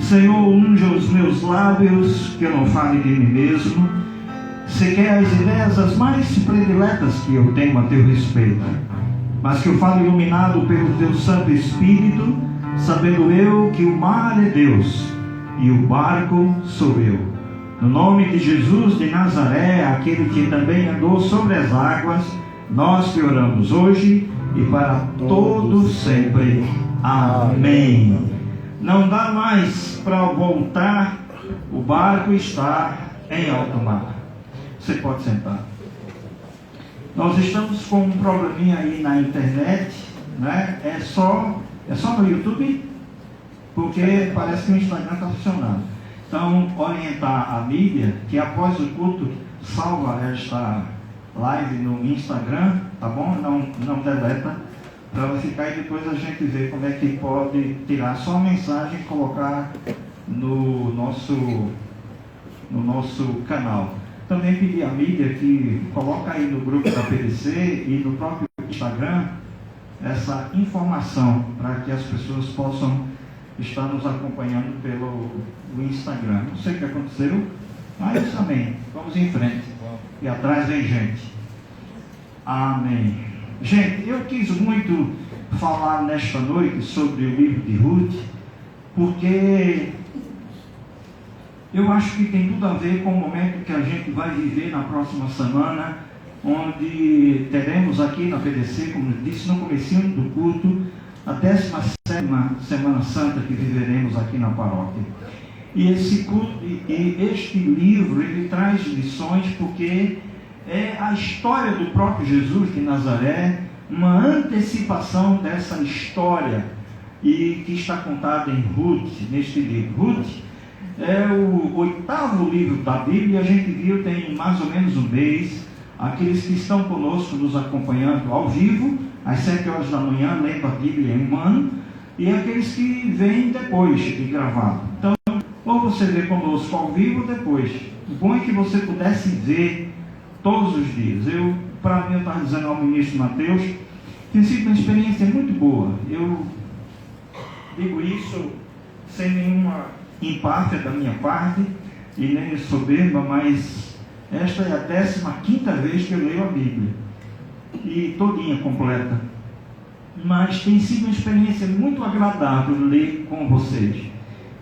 Senhor, unge os meus lábios, que eu não fale de mim mesmo, sequer as ideias as mais prediletas que eu tenho a teu respeito, mas que eu fale iluminado pelo teu Santo Espírito, sabendo eu que o mar é Deus e o barco sou eu. No nome de Jesus de Nazaré, aquele que também andou sobre as águas, nós te oramos hoje e para todos sempre. Amém. Não dá mais para voltar, o barco está em alto mar. Você pode sentar. Nós estamos com um probleminha aí na internet, né? É só no YouTube, porque parece que o Instagram está funcionando. Então, orientar a mídia que após o culto salva esta live no Instagram, tá bom? Não deleta, para ela ficar e depois a gente vê como é que pode tirar só a mensagem e colocar no nosso canal. Também pedi à mídia que coloca aí no grupo da PDC e no próprio Instagram essa informação para que as pessoas possam estar nos acompanhando pelo Instagram. Não sei o que aconteceu, mas amém. Vamos em frente. E atrás vem gente. Amém. Gente, eu quis muito falar nesta noite sobre o livro de Ruth, porque eu acho que tem tudo a ver com o momento que a gente vai viver na próxima semana, onde teremos aqui na PDC, como eu disse no comecinho do culto, a 17ª Semana Santa que viveremos aqui na paróquia. E este livro, ele traz lições, porque é a história do próprio Jesus de Nazaré, uma antecipação dessa história, e que está contada em Ruth, neste livro. Ruth é o 8º livro da Bíblia, a gente viu tem mais ou menos um mês. Aqueles que estão conosco nos acompanhando ao vivo, às 7 horas da manhã, lendo a Bíblia em um ano, e aqueles que vêm depois de gravado. Então, ou você vê conosco ao vivo ou depois. O bom é que você pudesse ver todos os dias. Para mim, eu estava dizendo ao ministro Mateus, tem sido uma experiência muito boa. Eu digo isso sem nenhuma empáfia da minha parte e nem soberba, mas esta é a 15ª vez que eu leio a Bíblia, e todinha completa. Mas tem sido uma experiência muito agradável ler com vocês,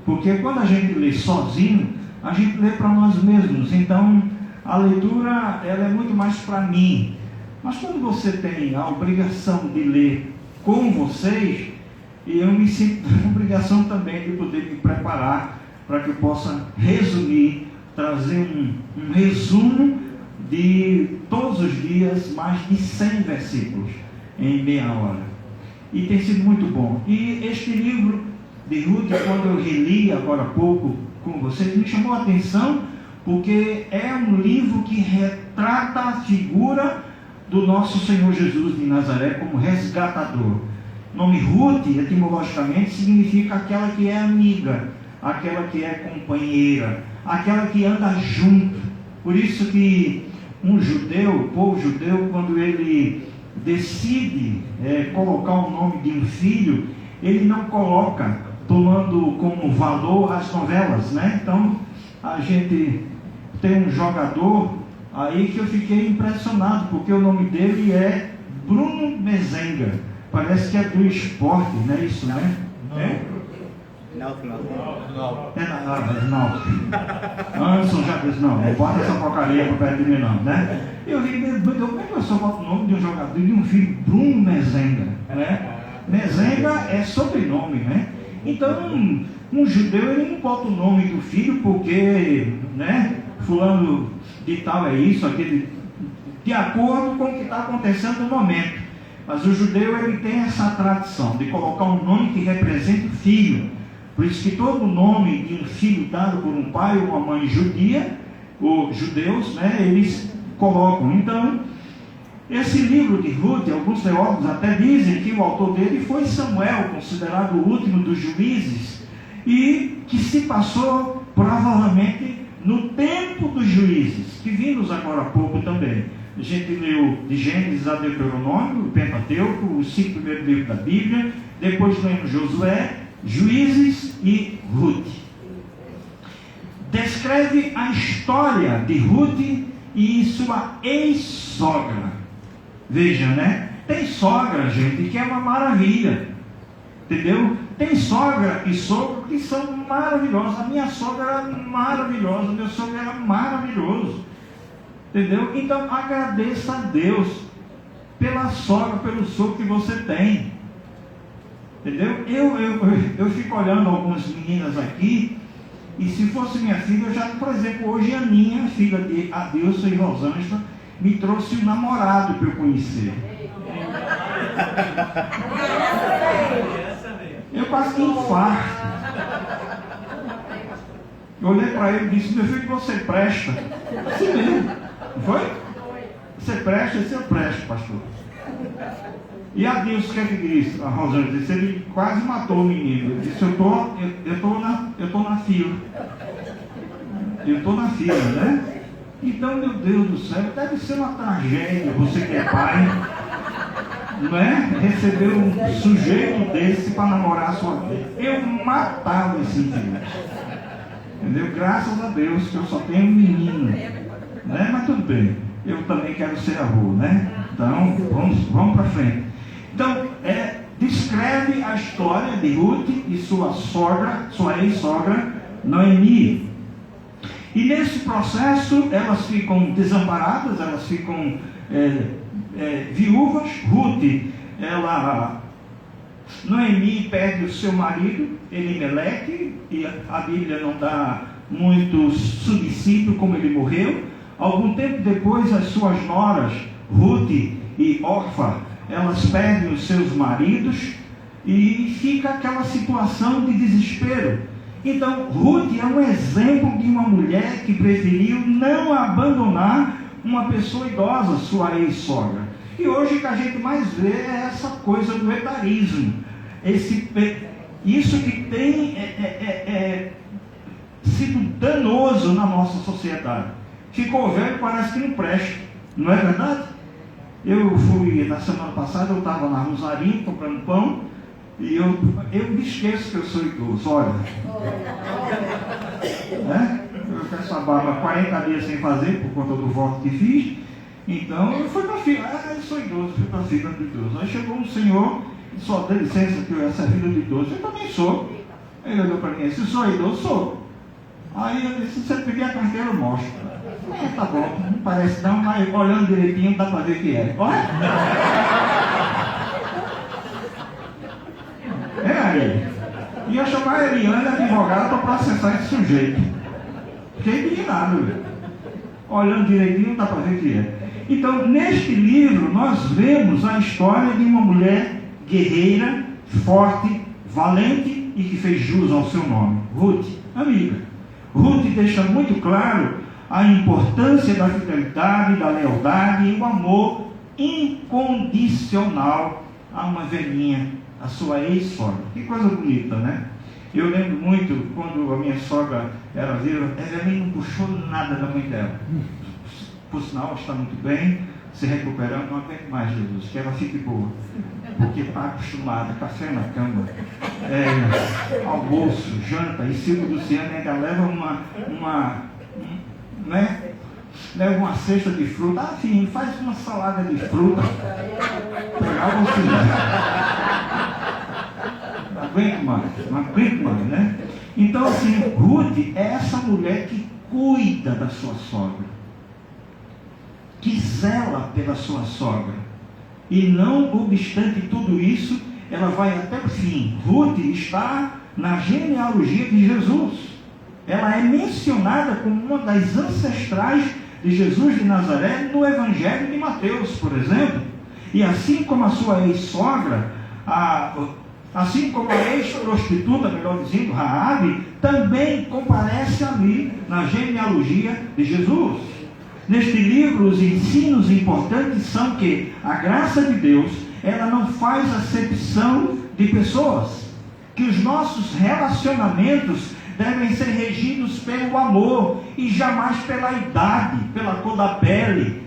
porque quando a gente lê sozinho, a gente lê para nós mesmos. Então a leitura ela é muito mais para mim. Mas quando você tem a obrigação de ler com vocês, eu me sinto na obrigação também de poder me preparar para que eu possa resumir, trazer um resumo de todos os dias, mais de 100 versículos em meia hora. E tem sido muito bom. E este livro de Ruth, quando eu reli agora há pouco com vocês, me chamou a atenção, porque é um livro que retrata a figura do nosso Senhor Jesus de Nazaré como resgatador. O nome Ruth, etimologicamente, significa aquela que é amiga, aquela que é companheira, aquela que anda junto. Por isso que um judeu, o povo judeu, quando ele decide colocar o nome de um filho, ele não coloca tomando como valor as novelas, né? Então, a gente tem um jogador aí que eu fiquei impressionado, porque o nome dele é Bruno Mezenga. Parece que é do esporte, não é isso, né? Não. Anderson já disse, não bota essa porcaria para perto de mim não, né? Eu vi, como é que eu só boto o nome de um jogador e de um filho, Bruno Mezenga, né? Mezenga é sobrenome, né? Então, um judeu, ele não bota o nome do filho porque, né, fulano de tal é isso, aquele, de acordo com o que está acontecendo no momento. Mas o judeu, ele tem essa tradição de colocar um nome que represente o filho. Por isso que todo nome de um filho dado por um pai ou uma mãe judia, ou judeus, né, eles colocam. Então, esse livro de Ruth, alguns teólogos até dizem que o autor dele foi Samuel, considerado o último dos juízes, e que se passou provavelmente no tempo dos juízes, que vimos agora há pouco também. A gente leu de Gênesis a Deuteronômio, o Pentateuco, os 5 primeiros livros da Bíblia, depois lemos Josué, Juízes e Ruth. descreve a história de Ruth e sua ex-sogra. Veja, né? Tem sogra, gente, que é uma maravilha. Entendeu? Tem sogra e sogro que são maravilhosos. A minha sogra era maravilhosa, meu sogro era maravilhoso. Entendeu? Então agradeça a Deus pela sogra, pelo sogro que você tem. Entendeu? Eu fico olhando algumas meninas aqui, e se fosse minha filha, eu já, por exemplo, hoje a Aninha, filha de Adilson e Rosângela, me trouxe um namorado para eu conhecer. Eu quase que infarto. Eu olhei para ele e disse: meu filho, você presta? Assim mesmo. Não foi? Você presta? Eu disse: eu presto, pastor. E a Deus, o que é que disse? A Rosângela disse: ele quase matou o menino. Ele disse: eu estou na fila. Eu estou na fila, né? Então, meu Deus do céu, deve ser uma tragédia, você que é pai, não é? Receber um sujeito desse para namorar a sua filha. Eu matava esse filho. Entendeu? Graças a Deus que eu só tenho um menino, né? Mas tudo bem, eu também quero ser avô, né? Então, vamos para frente. Então, descreve a história de Ruth e sua sogra, sua ex-sogra, Noemi. E nesse processo, elas ficam desamparadas, elas ficam viúvas. Ruth, Noemi perde o seu marido, Elimeleque, e a Bíblia não dá muito subsídio como ele morreu. Algum tempo depois, as suas noras, Ruth e Orfa, elas perdem os seus maridos e fica aquela situação de desespero. Então, Ruth é um exemplo de uma mulher que preferiu não abandonar uma pessoa idosa, sua ex-sogra. E hoje o que a gente mais vê é essa coisa do etarismo. Isso que tem sido danoso na nossa sociedade. Ficou velho, parece que não presta. Não é verdade? Eu fui, na semana passada, eu estava na Rosarinho comprando pão, e eu me esqueço que eu sou idoso, olha. Eu com essa barba 40 dias sem fazer, por conta do voto que fiz. Então eu fui para a fila, eu sou idoso, fui para a fila do idoso. Aí chegou um senhor, só dê licença que essa é a fila do idoso. Eu também sou. Ele olhou para mim e disse: sou idoso? Sou. Aí eu disse: se você pedir a carteira, eu mostro. Tá bom, não parece não, mas olhando direitinho dá para ver que é. Olha! Aí. Ia chamar a Eliane, advogada, para processar esse sujeito. Fiquei indignado, velho. Olhando direitinho dá para ver que é. Então, neste livro, nós vemos a história de uma mulher guerreira, forte, valente e que fez jus ao seu nome. Ruth, amiga. Ruth deixa muito claro a importância da fidelidade, da lealdade e o amor incondicional a uma velhinha, a sua ex-sogra. Que coisa bonita, né? Eu lembro muito quando a minha sogra era viva, a velhinha não puxou nada da mãe dela. Por sinal, está muito bem, se recuperando, não aguento mais, Jesus, que ela fique boa. Porque está acostumada, café na cama, almoço, janta, e Silvio Luciano ainda leva leva uma cesta de fruta. Ah, filho, faz uma salada de fruta. Pegar você. Não aguento mais, né? Então, assim, Ruth é essa mulher que cuida da sua sogra, que zela pela sua sogra, e não obstante tudo isso, ela vai até o fim. Ruth está na genealogia de Jesus. Ela é mencionada como uma das ancestrais de Jesus de Nazaré no Evangelho de Mateus, por exemplo. E assim como a sua ex-sogra, assim como a ex-prostituta, melhor dizendo, Raabe, também comparece ali na genealogia de Jesus. Neste livro, os ensinos importantes são que a graça de Deus, ela não faz acepção de pessoas, que os nossos relacionamentos devem ser regidos pelo amor e jamais pela idade, pela cor da pele,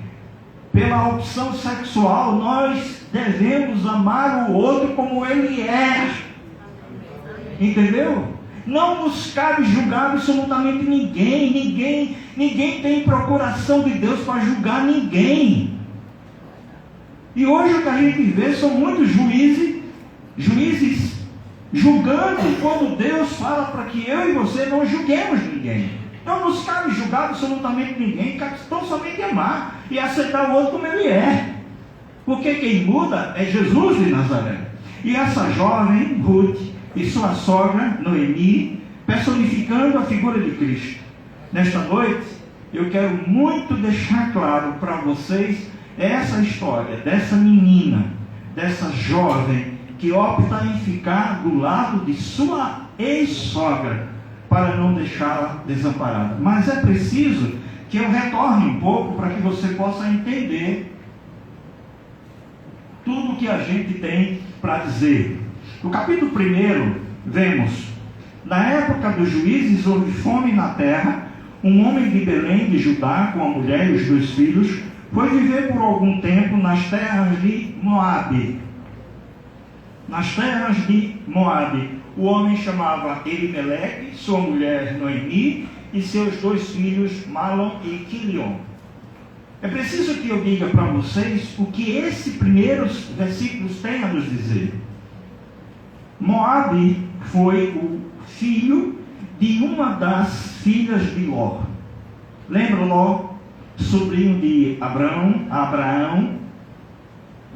pela opção sexual. Nós devemos amar o outro como ele é. Entendeu? Não nos cabe julgar absolutamente ninguém. Ninguém tem procuração de Deus para julgar ninguém. E hoje o que a gente vê são muitos juízes julgando, quando Deus fala para que eu e você não julguemos ninguém. Não nos cabe julgar absolutamente ninguém, cabe tão somente amar e aceitar o outro como ele é. Porque quem muda é Jesus de Nazaré. E essa jovem, Ruth, e sua sogra, Noemi, personificando a figura de Cristo. Nesta noite, eu quero muito deixar claro para vocês essa história dessa menina, dessa jovem, que opta em ficar do lado de sua ex-sogra, para não deixá-la desamparada. Mas é preciso que eu retorne um pouco para que você possa entender tudo o que a gente tem para dizer. No capítulo 1, vemos: na época dos juízes houve fome na terra. Um homem de Belém de Judá, com a mulher e os 2 filhos, foi viver por algum tempo nas terras de Moabe. Nas terras de Moabe. O homem chamava Elimeleque, sua mulher Noemi e seus 2 filhos Malom e Quilion. É preciso que eu diga para vocês o que esses primeiros versículos têm a nos dizer. Moabe foi o filho de uma das filhas de Ló. Lembra Ló, sobrinho de Abraão,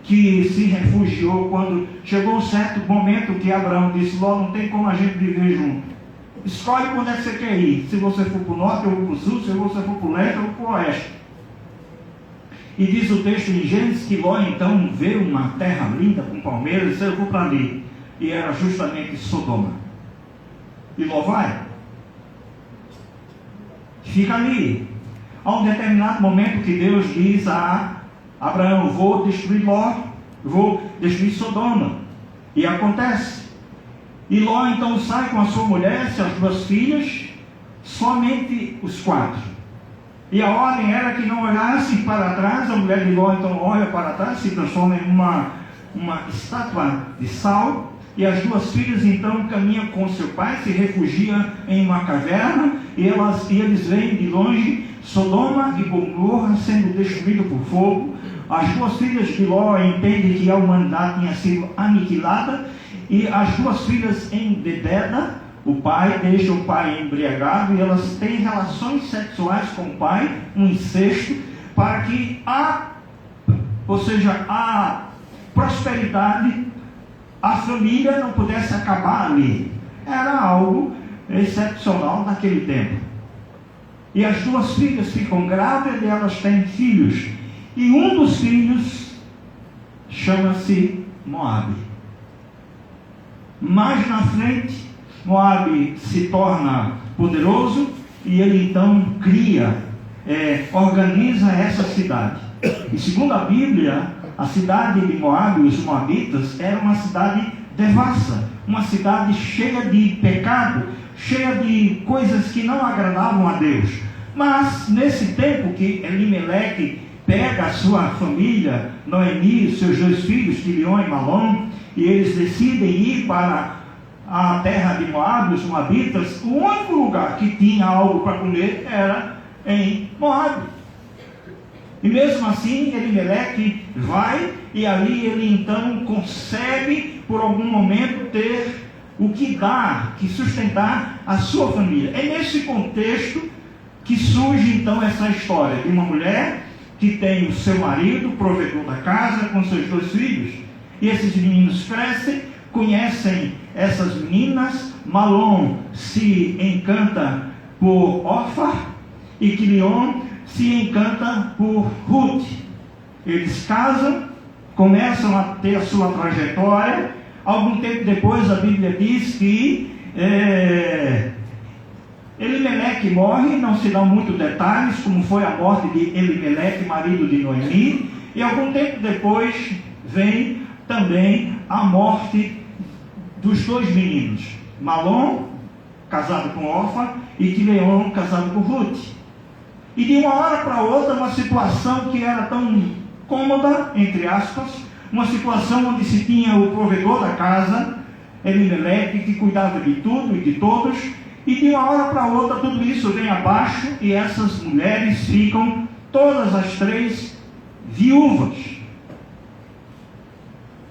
que se refugiou quando chegou um certo momento que Abraão disse: Ló, não tem como a gente viver junto. Escolhe quando é que você quer ir. Se você for para o norte, eu vou para o sul. Se você for para o leste, eu vou para o oeste. E diz o texto em Gênesis que Ló então vê uma terra linda com palmeiras e disse: eu vou para ali. E era justamente Sodoma. E Ló vai. Fica ali. Há um determinado momento que Deus diz a Abraão: vou destruir Ló, vou destruir Sodoma. E acontece. E Ló então sai com a sua mulher, suas 2 filhas, somente os 4. E a ordem era que não olhassem para trás. A mulher de Ló então olha para trás, se transforma em uma estátua de sal. E as 2 filhas então caminham com seu pai, se refugiam em uma caverna. E eles veem de longe Sodoma e Gomorra sendo destruído por fogo. As 2 filhas de Ló entendem que a humanidade tinha sido aniquilada. E as 2 filhas embebedam o pai, deixam o pai embriagado. E elas têm relações sexuais com o pai, um incesto, para que a prosperidade, a família não pudesse acabar ali. Era algo excepcional naquele tempo. E as 2 filhas ficam grávidas e elas têm filhos. E um dos filhos chama-se Moabe. Mais na frente, Moabe se torna poderoso e ele então organiza essa cidade. E segundo a Bíblia, a cidade de Moabe, os moabitas, era uma cidade devassa, uma cidade cheia de pecado, cheia de coisas que não agradavam a Deus. Mas nesse tempo que Elimeleque pega a sua família, Noemi, seus 2 filhos, Quilion e Malom, e eles decidem ir para a terra de Moabe, os moabitas, o único lugar que tinha algo para comer era em Moabe. E mesmo assim, Elimeleque vai, e ali ele então consegue, por algum momento, ter o que dar, que sustentar a sua família. É nesse contexto que surge então essa história de uma mulher que tem o seu marido, provedor da casa, com seus 2 filhos. E esses meninos crescem, conhecem essas meninas. Malom se encanta por Orfa e Quilion se encanta por Ruth. Eles casam, começam a ter a sua trajetória. Algum tempo depois a Bíblia diz que Elimeleque morre, não se dão muitos detalhes, como foi a morte de Elimeleque, marido de Noemi. E algum tempo depois vem também a morte dos 2 meninos, Malom, casado com Orfa, e Quilion, casado com Ruth. E de uma hora para outra, uma situação que era tão cômoda, entre aspas, uma situação onde se tinha o provedor da casa, Elimeleque, que cuidava de tudo e de todos, e de uma hora para outra tudo isso vem abaixo e essas mulheres ficam, todas as três, viúvas,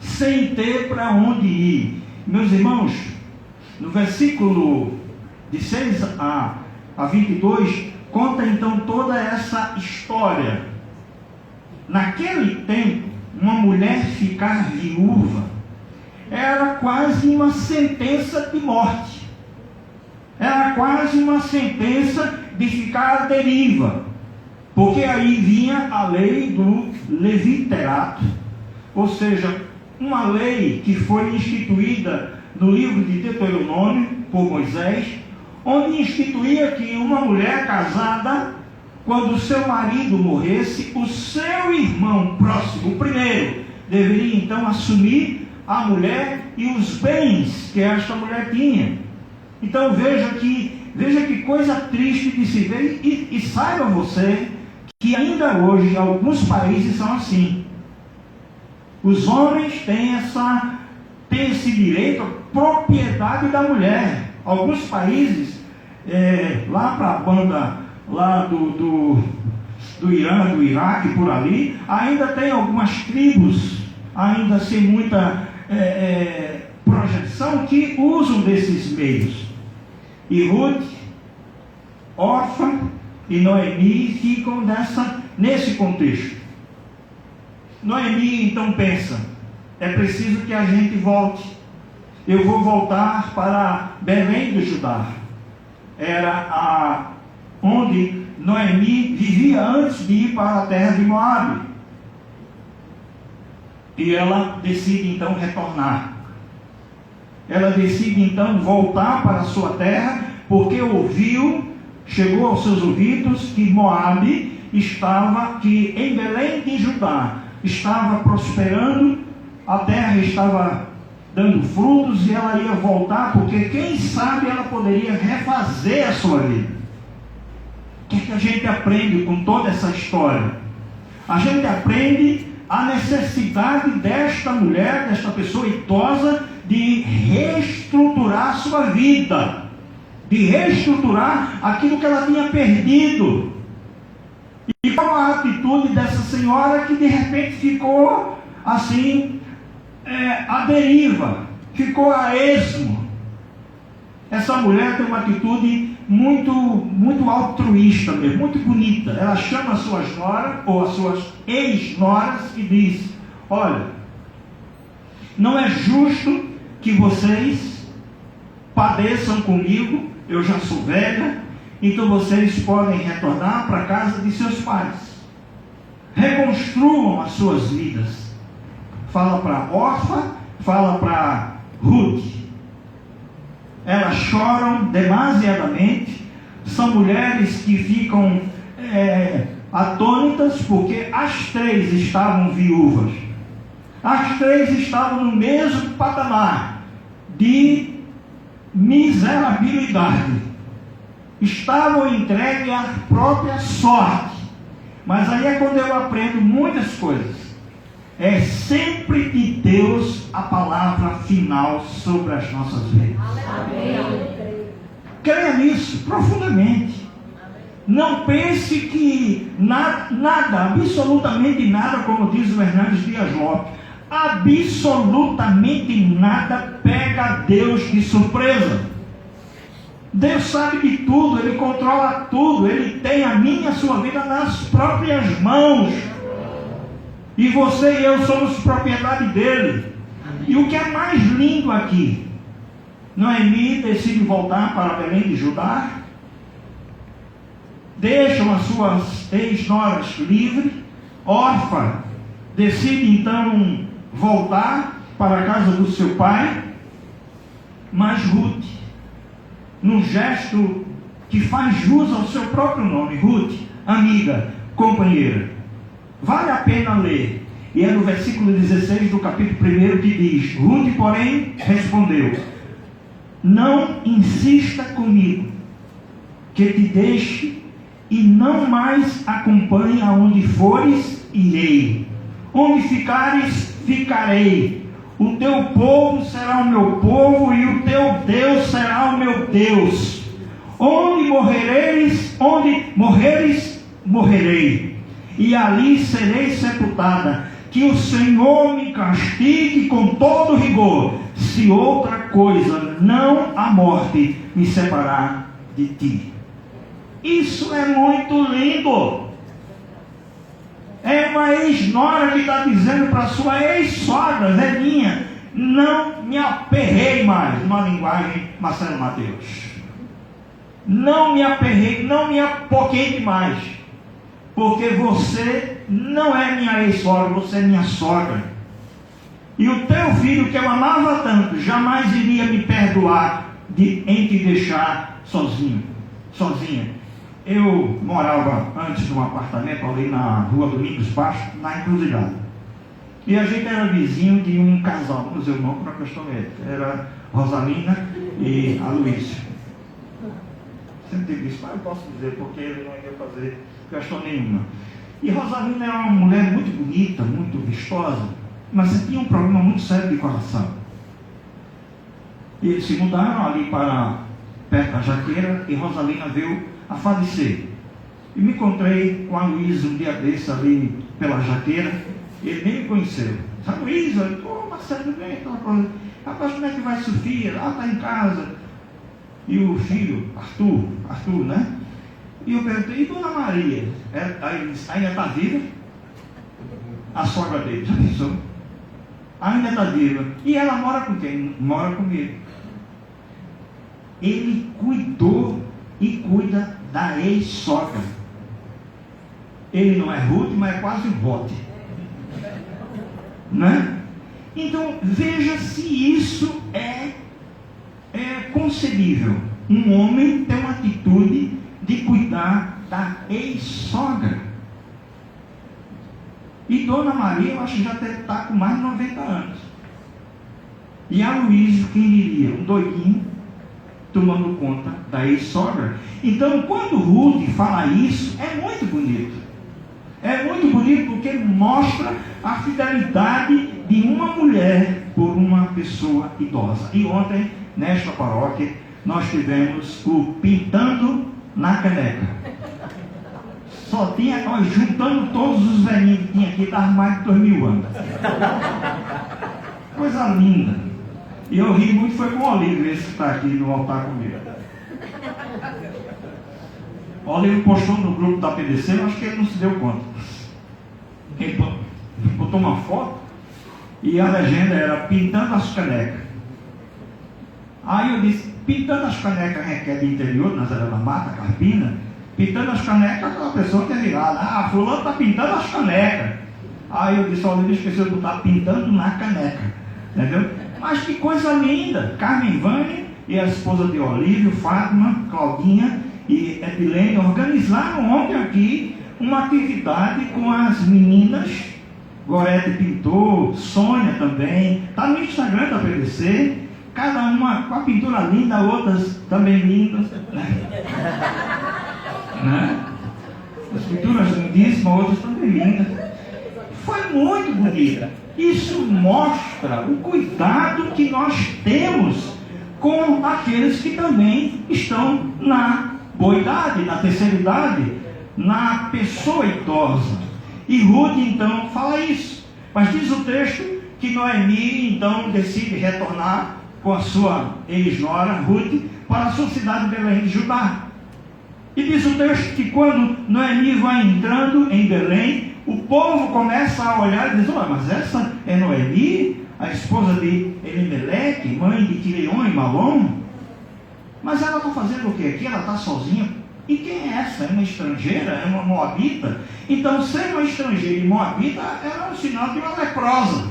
sem ter para onde ir. Meus irmãos, no versículo de 6 a 22, conta então toda essa história. Naquele tempo, uma mulher ficar viúva era quase uma sentença de morte. Era quase uma sentença de ficar à deriva. Porque aí vinha a lei do leviterato, ou seja, uma lei que foi instituída no livro de Deuteronômio por Moisés, onde instituía que uma mulher casada, quando seu marido morresse, o seu irmão próximo, o primeiro, deveria então assumir a mulher e os bens que esta mulher tinha. Então veja que coisa triste de se ver, e saiba você que ainda hoje alguns países são assim. Os homens têm esse direito, a propriedade da mulher. Alguns países, lá para a banda lá do Irã, do Iraque, por ali, ainda tem algumas tribos, ainda sem muita projeção, que usam desses meios. E Ruth, Orfa e Noemi ficam nesse contexto. Noemi então pensa: é preciso que a gente volte. Eu vou voltar para Belém do Judá. Era onde Noemi vivia antes de ir para a terra de Moabe. E ela decide então retornar. Ela decide então voltar para a sua terra, porque chegou aos seus ouvidos que Moabe que em Belém de Judá estava prosperando, a terra estava dando frutos e ela ia voltar, porque quem sabe ela poderia refazer a sua vida. O que é que a gente aprende com toda essa história? A gente aprende a necessidade desta mulher, desta pessoa idosa, de reestruturar a sua vida, de reestruturar aquilo que ela tinha perdido. E qual a atitude dessa senhora que de repente ficou assim, à deriva, ficou a esmo? Essa mulher tem uma atitude muito altruísta mesmo, muito bonita. Ela chama as suas noras, ou as suas ex-noras, e diz: olha, não é justo que vocês padeçam comigo, eu já sou velha, então vocês podem retornar para a casa de seus pais. Reconstruam as suas vidas. Fala para Orfa, fala para Ruth. Elas choram demasiadamente. São mulheres que ficam atônitas, porque as três estavam viúvas. As três estavam no mesmo patamar de miserabilidade. Estavam entregues à própria sorte. Mas aí é quando eu aprendo muitas coisas. É sempre de Deus a palavra final sobre as nossas vidas. Amém. Creia nisso profundamente. Não pense que nada, absolutamente nada, como diz o Hernandes Dias Lopes, absolutamente nada pega Deus de surpresa. Deus sabe de tudo, Ele controla tudo, Ele tem a minha e a sua vida nas próprias mãos. E você e eu somos propriedade dele. E o que é mais lindo aqui, Noemi decide voltar para Belém de Judá, deixam as suas ex-noras livres. Orfa decide então voltar para a casa do seu pai, mas Ruth, num gesto que faz jus ao seu próprio nome, Ruth, amiga, companheira, vale a pena ler. E é no versículo 16 do capítulo 1 que diz: Ruth, porém, respondeu: não insista comigo, que te deixe e não mais acompanhe aonde fores, irei. Onde ficares, ficarei. O teu povo será o meu povo, e o teu Deus será o meu Deus. Onde morreres, morrerei, e ali serei sepultada. Que o Senhor me castigue com todo rigor, se outra coisa, não a morte, me separar de ti. Isso é muito lindo. É uma ex-nora que está dizendo para sua ex-sogra, velhinha: não me aperrei mais, numa linguagem Marcelo Mateus. Não me aperrei, não me apoquei demais, porque você não é minha ex-sogra, você é minha sogra. E o teu filho, que eu amava tanto, jamais iria me perdoar em te deixar sozinha. Eu morava antes num apartamento ali na rua Domingos Baixo, na Encruzilhada. E a gente era vizinho de um casal, vamos dizer o nome para a questão ética. Era Rosalina e a Luísa. Sempre disse, mas eu posso dizer, porque ele não ia fazer questão nenhuma. E Rosalina era uma mulher muito bonita, muito vistosa, mas tinha um problema muito sério de coração. E eles se mudaram ali para perto da Jaqueira, e Rosalina veio a falecer. E me encontrei com a Luísa um dia desse ali pela Jaqueira. Ele nem me conheceu. A Luísa, Marcelo, tudo bem? Rapaz, como é que vai Sofia? Ah, está em casa. E o filho, Arthur, né? E eu perguntei, e Dona Maria? Ainda está viva? A sogra dele, já pensou? Ainda está viva. E ela mora com quem? Mora comigo. Ele cuidou e cuida da ex-sogra. Ele não é Ruth, mas é quase Rote. Né? Então, veja se isso é concebível. Um homem tem uma atitude de cuidar da ex-sogra. E Dona Maria, eu acho que já deve estar com mais de 90 anos. E a Luísa, quem diria? Um doidinho tomando conta da ex-sogra. Então, quando Ruth fala isso, é muito bonito. É muito bonito porque mostra a fidelidade de uma mulher por uma pessoa idosa. E ontem, nesta paróquia, nós tivemos o Pintando na Caneca. Só tinha nós juntando todos os velhinhos que tinha aqui, dava mais de 2.000 anos. Coisa linda. E eu ri muito, foi com o Olívio, esse que está aqui no altar comigo. O Olívio postou no grupo da PDC, mas acho que ele não se deu conta. Ele botou uma foto e a legenda era Pintando as Canecas. Aí eu disse, pintando as canecas requer de interior, na Zé da Mata, Carpina, pintando as canecas, aquela pessoa que é virada, fulano está pintando as canecas. Aí eu disse, Olívio esqueceu de botar pintando na caneca, entendeu? Mas que coisa linda! Carmen Vânia e a esposa de Olívio, Fátima, Claudinha e Edilene organizaram ontem aqui uma atividade com as meninas. Gorete pintou, Sônia também, está no Instagram da PDC, cada uma com a pintura linda, outras também lindas, né? As pinturas lindíssimas, outras também lindas. Foi muito bonita. Isso mostra o cuidado que nós temos com aqueles que também estão na boa idade, na terceira idade, na pessoa idosa. E Ruth então fala isso. Mas diz o texto que Noemi então decide retornar com a sua ex-nora Ruth para a sua cidade de Belém de Judá. E diz o texto que quando Noemi vai entrando em Belém, o povo começa a olhar e diz, mas essa é Noemi, a esposa de Elimeleque, mãe de Quilion e Malom? Mas ela está fazendo o que aqui? Ela está sozinha. E quem é essa? É uma estrangeira? É uma moabita? Então, ser uma estrangeira e moabita era um sinal de uma leprosa.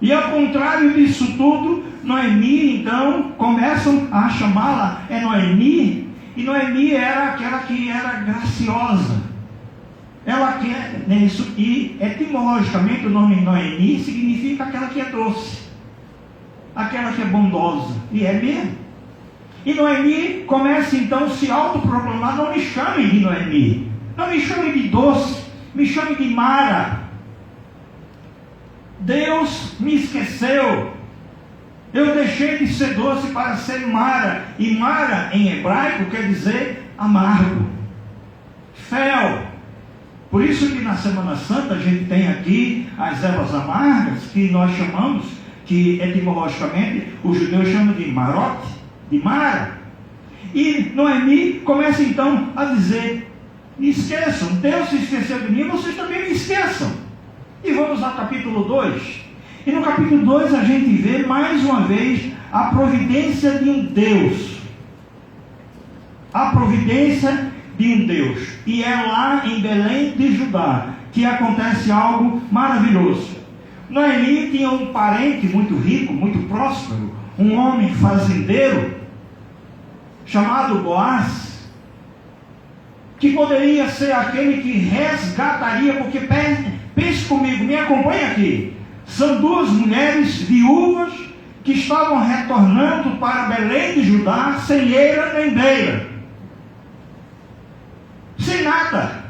E ao contrário disso tudo, Noemi, então, começam a chamá-la Noemi, e Noemi era aquela que era graciosa. Ela quer, isso, e etimologicamente o nome Noemi significa aquela que é doce, aquela que é bondosa, e é mesmo. E Noemi começa então a se autoproclamar, não me chamem de Noemi, não me chamem de doce, me chamem de Mara. Deus me esqueceu. Eu deixei de ser doce para ser Mara. E Mara, em hebraico, quer dizer amargo. Fel. Por isso que na Semana Santa a gente tem aqui as ervas amargas, que nós chamamos, que etimologicamente os judeus chamam de marote, de Mara. E Noemi começa então a dizer: me esqueçam, Deus se esqueceu de mim, vocês também me esqueçam. E vamos ao capítulo 2. E no capítulo 2 a gente vê mais uma vez a providência de um Deus. A providência de um Deus. E é lá em Belém de Judá que acontece algo maravilhoso. Noemi tinha um parente muito rico, muito próspero, um homem fazendeiro, chamado Boaz, que poderia ser aquele que resgataria, porque pense comigo, me acompanhe aqui. São duas mulheres viúvas que estavam retornando para Belém de Judá sem eira nem beira, sem nada.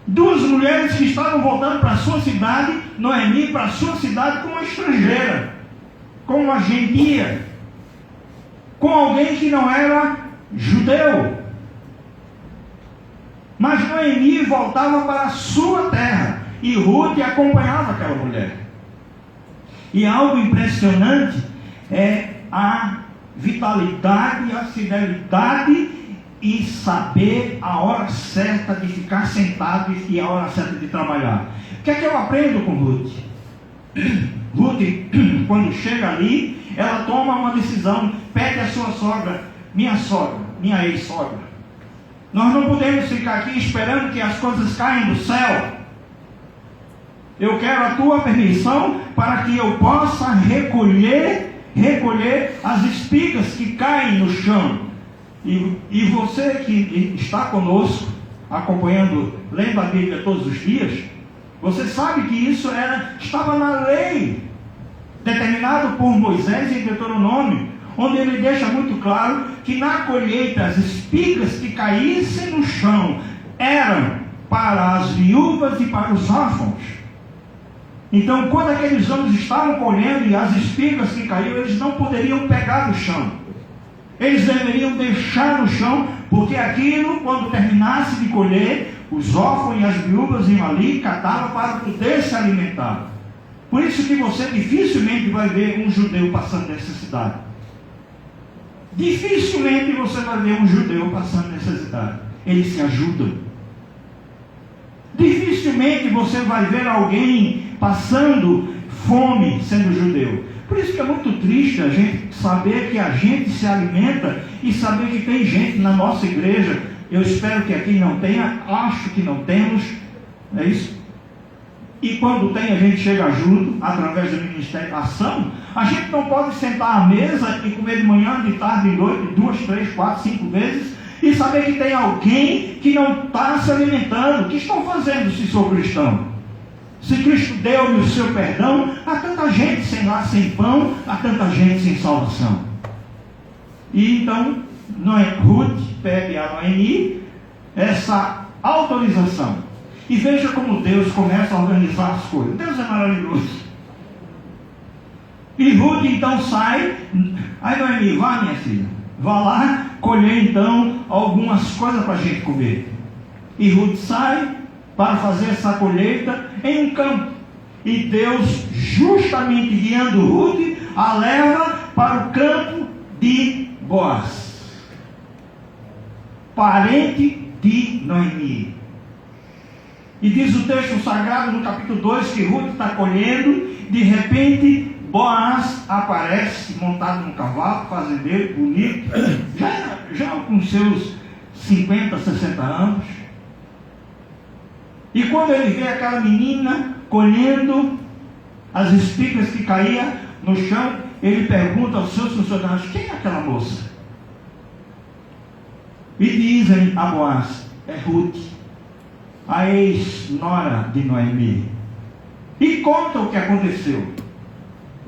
Duas mulheres que estavam voltando para a sua cidade, Noemi para a sua cidade como uma estrangeira, como uma gentia, com alguém que não era judeu. Mas Noemi voltava para a sua terra. E Ruth acompanhava aquela mulher. E algo impressionante é a vitalidade, a fidelidade e saber a hora certa de ficar sentado e a hora certa de trabalhar. O que é que eu aprendo com Ruth? Ruth, quando chega ali, ela toma uma decisão, pede à sua sogra, minha ex-sogra: nós não podemos ficar aqui esperando que as coisas caiam do céu. Eu quero a tua permissão para que eu possa recolher as espigas que caem no chão. E você que está conosco, acompanhando, lendo a Bíblia todos os dias, você sabe que isso estava na lei, determinado por Moisés em Deuteronômio, onde ele deixa muito claro que na colheita as espigas que caíssem no chão eram para as viúvas e para os órfãos. Então, quando aqueles homens estavam colhendo e as espigas que caíram, eles não poderiam pegar do chão. Eles deveriam deixar no chão, porque aquilo, quando terminasse de colher, os órfãos e as viúvas iam ali e catavam para poder se alimentar. Por isso que você dificilmente vai ver um judeu passando necessidade. Dificilmente você vai ver um judeu passando necessidade. Eles se ajudam. Dificilmente você vai ver alguém passando fome sendo judeu. Por isso que é muito triste a gente saber que a gente se alimenta e saber que tem gente na nossa igreja. Eu espero que aqui não tenha, acho que não temos, é isso? E quando tem, a gente chega junto, através do Ministério Ação. A gente não pode sentar à mesa e comer de manhã, de tarde, de noite, 2, 3, 4, 5 vezes, e saber que tem alguém que não está se alimentando. O que estão fazendo se sou cristão? Se Cristo deu-me o seu perdão, há tanta gente sem pão, há tanta gente sem salvação. E então, Ruth pede a Noemi essa autorização. E veja como Deus começa a organizar as coisas. Deus é maravilhoso. E Ruth então sai. Aí Noemi: vá, minha filha, vá lá colher então algumas coisas para a gente comer. E Ruth sai para fazer essa colheita em um campo. E Deus, justamente guiando Ruth, a leva para o campo de Boaz, parente de Noemi. E diz o texto sagrado no capítulo 2 que Ruth está colhendo. De repente Boaz aparece montado num cavalo, fazendeiro, bonito, já com seus 50, 60 anos. E quando ele vê aquela menina colhendo as espigas que caíam no chão, ele pergunta aos seus funcionários: quem é aquela moça? E dizem a Boaz: é Ruth, a ex-nora de Noemi. E conta o que aconteceu.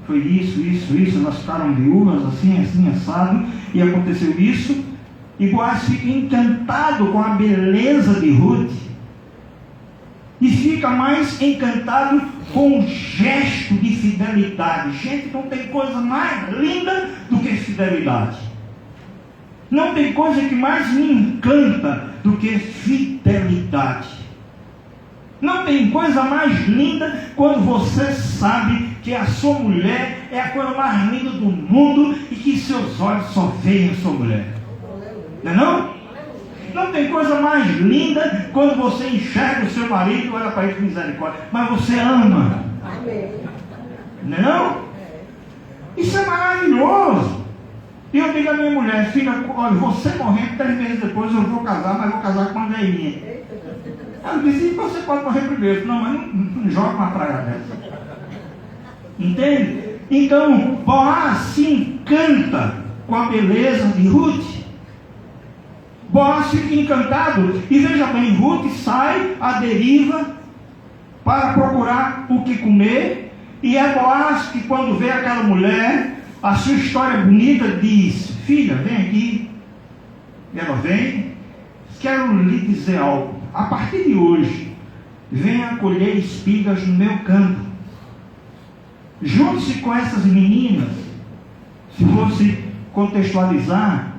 Foi isso, nós ficaram viúvas, assim, assado, e aconteceu isso. E Boaz fica encantado com a beleza de Ruth. e fica mais encantado com o gesto de fidelidade. Gente, não tem coisa mais linda do que fidelidade. Não tem coisa que mais me encanta do que fidelidade. Não tem coisa mais linda quando você sabe que a sua mulher é a coisa mais linda do mundo e que seus olhos só veem a sua mulher. Não é não? Não tem coisa mais linda quando você enxerga o seu marido e olha para ele com misericórdia, mas você ama. Não é não? Isso é maravilhoso. E eu digo à minha mulher, filha, olha, você morrendo 3 meses depois eu vou casar, mas vou casar com uma velhinha. Ela disse, você pode morrer primeiro. Não, mas não joga uma praga dessa. Entende? Então, Boaz se encanta com a beleza de Ruth. Boaz fica encantado. E veja bem, Ruth sai à deriva para procurar o que comer. E é Boaz que, quando vê aquela mulher, a sua história bonita, diz, filha, vem aqui. E ela vem. Quero lhe dizer algo. A partir de hoje, venha colher espigas no meu campo. Junte-se com essas meninas. Se fosse contextualizar,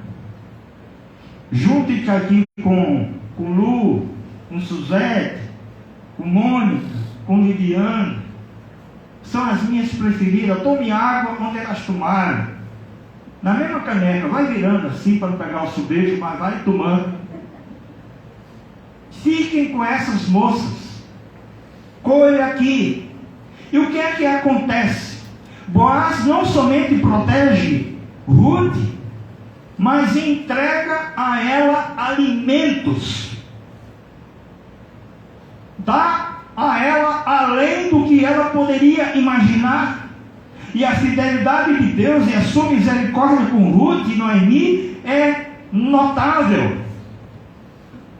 junte-se aqui com Lu, com Suzete, com Mônica, com Lidiane. São as minhas preferidas. Tome água onde elas tomaram. Na mesma caneca, vai virando assim para não pegar o subejo, mas vai tomando. Fiquem com essas moças. Colha aqui. E o que é que acontece? Boaz não somente protege Ruth, mas entrega a ela alimentos. Dá a ela além do que ela poderia imaginar. E a fidelidade de Deus e a sua misericórdia com Ruth e Noemi é notável.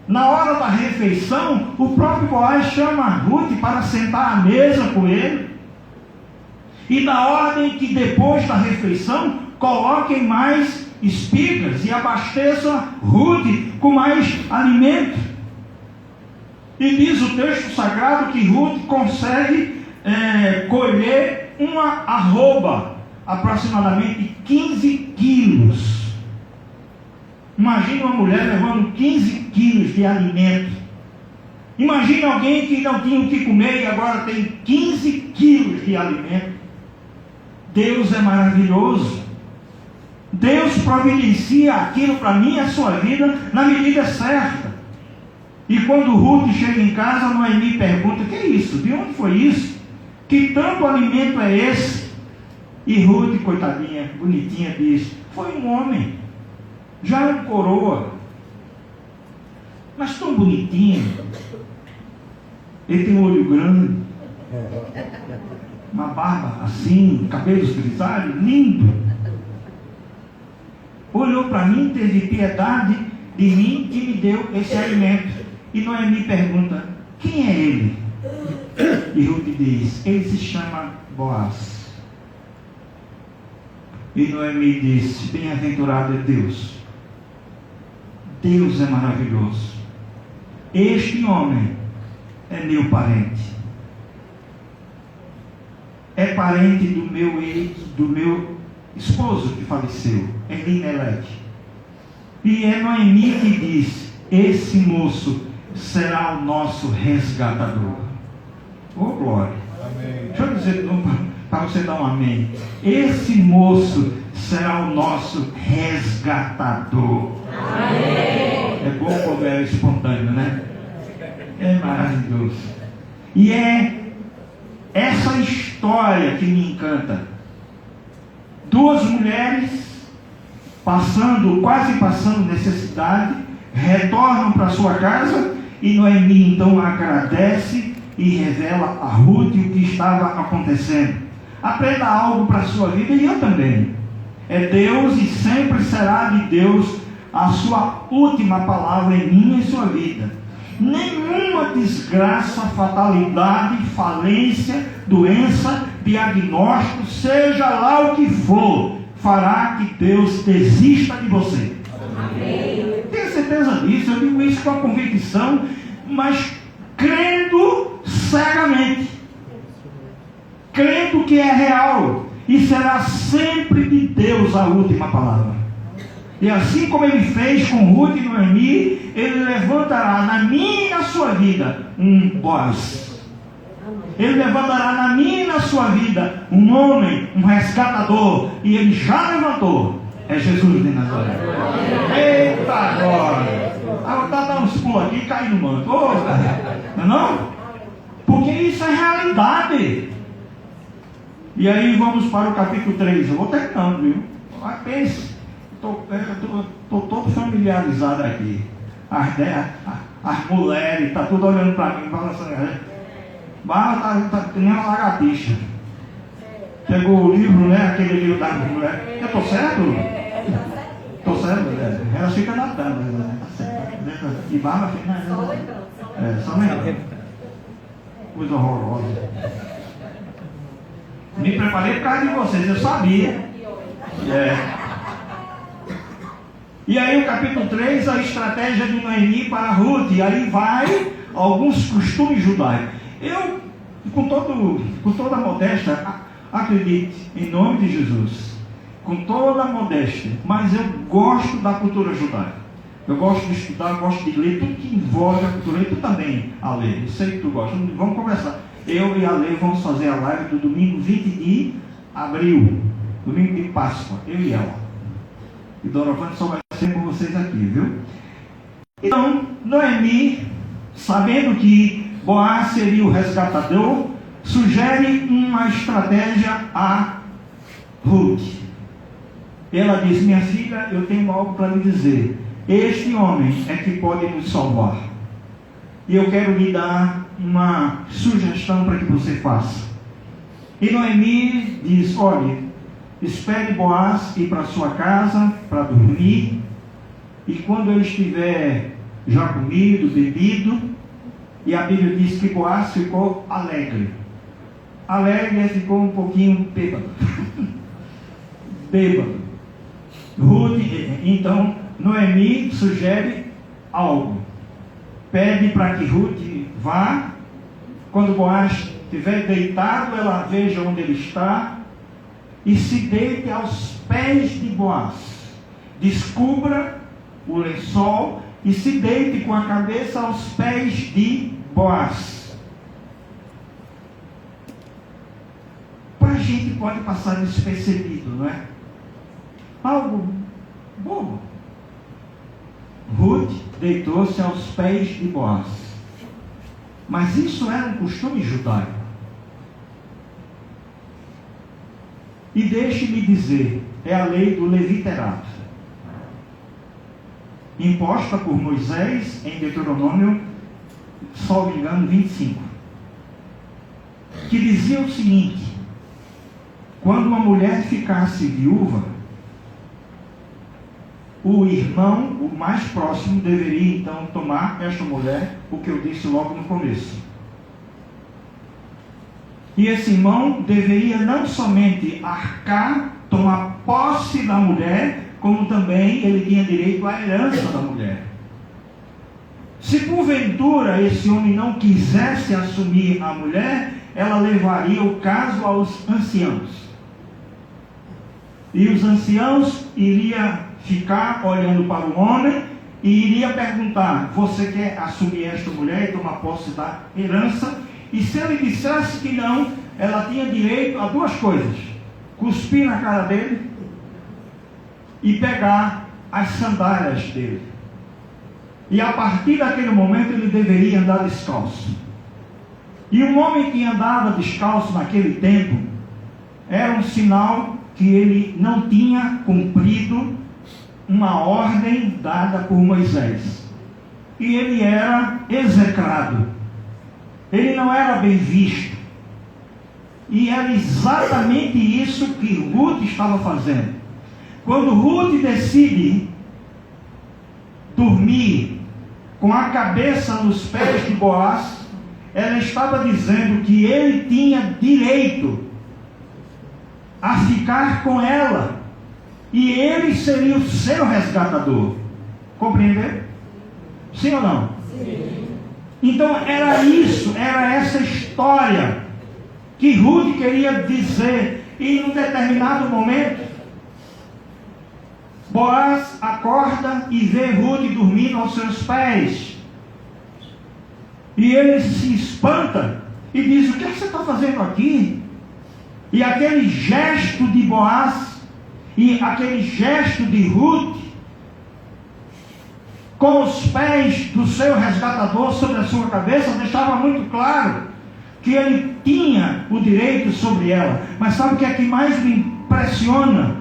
Na hora da refeição, o próprio Boaz chama Ruth para sentar à mesa com ele. E na ordem que depois da refeição, coloquem mais espigas e abasteçam Ruth com mais alimento. E diz o texto sagrado que Ruth consegue colher uma arroba, aproximadamente 15 quilos. Imagine uma mulher levando 15 quilos de alimento. Imagine alguém que não tinha o que comer e agora tem 15 quilos de alimento. Deus é maravilhoso. Deus providencia aquilo para mim e a sua vida na medida certa. E quando Ruth chega em casa, Noemi pergunta, o que é isso? De onde foi isso? Que tanto alimento é esse? E Ruth, coitadinha, bonitinha, diz, foi um homem. Já é um coroa, mas tão bonitinho. Ele tem um olho grande, uma barba assim, cabelos grisalhos, lindo. Olhou para mim, teve piedade de mim e me deu esse alimento. E Noemi pergunta, quem é ele? E Ruth diz, ele se chama Boaz. E Noemi diz, bem-aventurado é Deus. Deus é maravilhoso. Este homem é meu parente. É parente do meu esposo que faleceu, Elimelec. E é Noemi que diz, esse moço será o nosso resgatador. Oh glória. Amém. Deixa eu dizer para você dar um amém. Esse moço será o nosso resgatador. Amém. É bom como é espontâneo, né? É maravilhoso. E é essa história que me encanta. 2 mulheres quase passando necessidade, retornam para sua casa e Noemi então agradece e revela a Ruth o que estava acontecendo. Aprenda algo para a sua vida e eu também. É Deus e sempre será de Deus a sua última palavra em minha e sua vida. Nenhuma desgraça, fatalidade, falência, doença, diagnóstico, seja lá o que for, fará que Deus desista de você. Amém. Tenha certeza disso, eu digo isso com a convicção, mas crendo cegamente, crendo que é real e será sempre de Deus a última palavra. E assim como ele fez com Ruth e Noemi, ele levantará na minha e na sua vida um Boaz. Ele levantará na minha e na sua vida um homem, um resgatador. E ele já levantou. É Jesus de Nazaré. Eita agora! Ah, tá dando uns pulos aqui e cai no manto. Oh, não é não? Porque isso é realidade. E aí vamos para o capítulo 3. Eu vou terminando, viu? Mas pense. Estou todo familiarizado aqui. As mulheres, está tudo olhando para mim, falando assim, tá que nem uma lagartixa. Pegou o livro, né? Aquele livro da mulher. Eu estou certo? Estou certo? Ela fica nadando, né? E barba fica nadando. Só lembrando. Coisa horrorosa. Me preparei por causa de vocês, eu sabia. E aí o capítulo 3, a estratégia de Noemi para Ruth. E aí vai alguns costumes judaicos. Eu, com toda a modéstia, acredite, em nome de Jesus, com toda a modéstia, mas eu gosto da cultura judaica. Eu gosto de estudar, eu gosto de ler tudo que envolve a cultura. E tu também, Ale, eu sei que tu gosta. Vamos conversar. Eu e a Ale vamos fazer a live do domingo 20 de abril, domingo de Páscoa, eu e ela. E Doravante só vai ser com vocês aqui, viu? Então, Noemi, sabendo que Boaz seria o resgatador, sugere uma estratégia a Ruth. Ela diz: minha filha, eu tenho algo para lhe dizer. Este homem é que pode nos salvar. E eu quero lhe dar uma sugestão para que você faça. E Noemi diz: olhe, espere Boaz ir para sua casa para dormir, e quando ele estiver já comido, bebido, e a Bíblia diz que Boaz ficou alegre. Alegre, ficou um pouquinho bêbado. Bêbado. Ruth, então, Noemi sugere algo. Pede para que Ruth vá. Quando Boaz estiver deitado, ela veja onde ele está e se deite aos pés de Boaz. Descubra o lençol e se deite com a cabeça aos pés de Boaz. Para a gente pode passar despercebido, não é? Algo bobo. Ruth deitou-se aos pés de Boaz. Mas isso era um costume judaico. E deixe-me dizer, é a lei do leviterato, imposta por Moisés em Deuteronômio, salvo engano, 25, que dizia o seguinte: quando uma mulher ficasse viúva, o irmão, o mais próximo, deveria então tomar esta mulher, o que eu disse logo no começo. E esse irmão deveria não somente arcar, tomar posse da mulher, como também ele tinha direito à herança da mulher. Se porventura esse homem não quisesse assumir a mulher, ela levaria o caso aos anciãos. E os anciãos iriam ficar olhando para o homem e iria perguntar: você quer assumir esta mulher e tomar posse da herança? E se ele dissesse que não, ela tinha direito a duas coisas: cuspir na cara dele e pegar as sandálias dele. E a partir daquele momento ele deveria andar descalço. E um homem que andava descalço naquele tempo era um sinal que ele não tinha cumprido uma ordem dada por Moisés. E ele era execrado. Ele não era bem visto. E era exatamente isso que Ruth estava fazendo. Quando Ruth decide dormir com a cabeça nos pés de Boaz, ela estava dizendo que ele tinha direito a ficar com ela, e ele seria o seu resgatador. Compreendeu? Sim ou não? Sim. Então era isso, era essa história que Ruth queria dizer. E em um determinado momento, Boaz acorda e vê Ruth dormindo aos seus pés. E ele se espanta e diz: o que você está fazendo aqui? E aquele gesto de Boaz e aquele gesto de Ruth, com os pés do seu resgatador sobre a sua cabeça, deixava muito claro que ele tinha o direito sobre ela. Mas sabe o que é que mais me impressiona?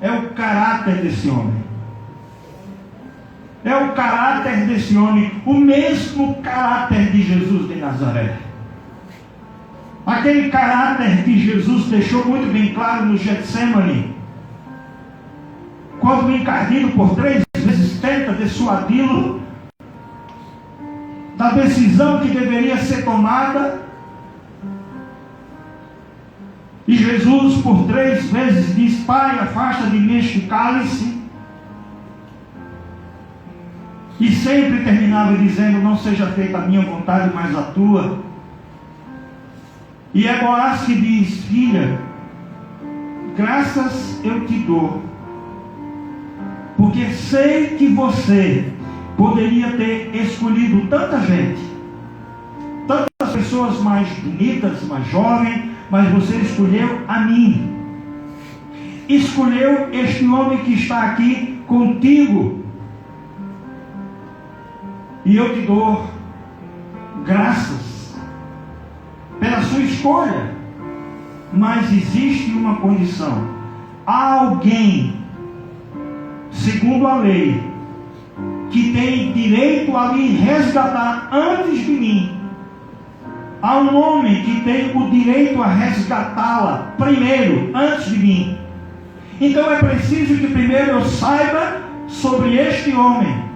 É o caráter desse homem. É o caráter desse homem, o mesmo caráter de Jesus de Nazaré. Aquele caráter que Jesus deixou muito bem claro no Getsemane, quando encardido por 3 vezes tenta dissuadi-lo da decisão que deveria ser tomada, e Jesus por 3 vezes diz: Pai, afasta de mim este cálice, e sempre terminava dizendo: não seja feita a minha vontade, mas a tua. E é Boaz que diz: filha, graças eu te dou, porque sei que você poderia ter escolhido tanta gente, tantas pessoas mais bonitas, mais jovens, mas você escolheu a mim. Escolheu este homem que está aqui contigo. E eu te dou graças pela sua escolha. Mas existe uma condição. Há alguém, segundo a lei, que tem direito a lhe resgatar antes de mim. Há um homem que tem o direito a resgatá-la primeiro, antes de mim. Então é preciso que primeiro eu saiba sobre este homem,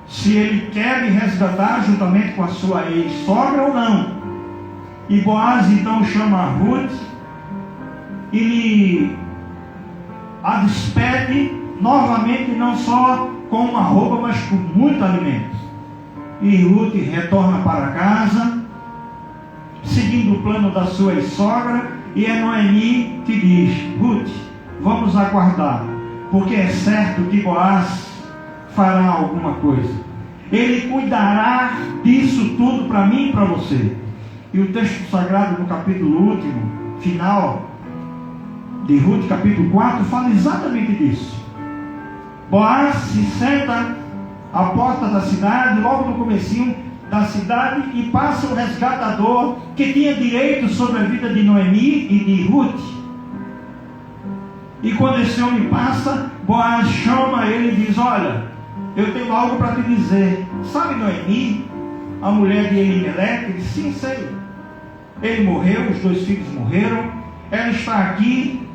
se ele quer me resgatar juntamente com a sua ex-sogra ou não. E Boaz então chama a Ruth e lhe a despede novamente, não só com uma roupa, mas com muito alimento. E Ruth retorna para casa, seguindo o plano da sua sogra, e é Noemi que diz: Ruth, vamos aguardar, porque é certo que Boaz fará alguma coisa. Ele cuidará disso tudo para mim e para você. E o texto sagrado no capítulo último, final de Ruth, capítulo 4, fala exatamente disso. Boaz se senta à porta da cidade, logo no comecinho da cidade, e passa o resgatador que tinha direito sobre a vida de Noemi e de Ruth. E quando esse homem passa, Boaz chama ele e diz: olha, eu tenho algo para te dizer. Sabe Noemi, a mulher de Elimelec? Ele disse: sim, sei. Ele morreu, os 2 filhos morreram. Ela está aqui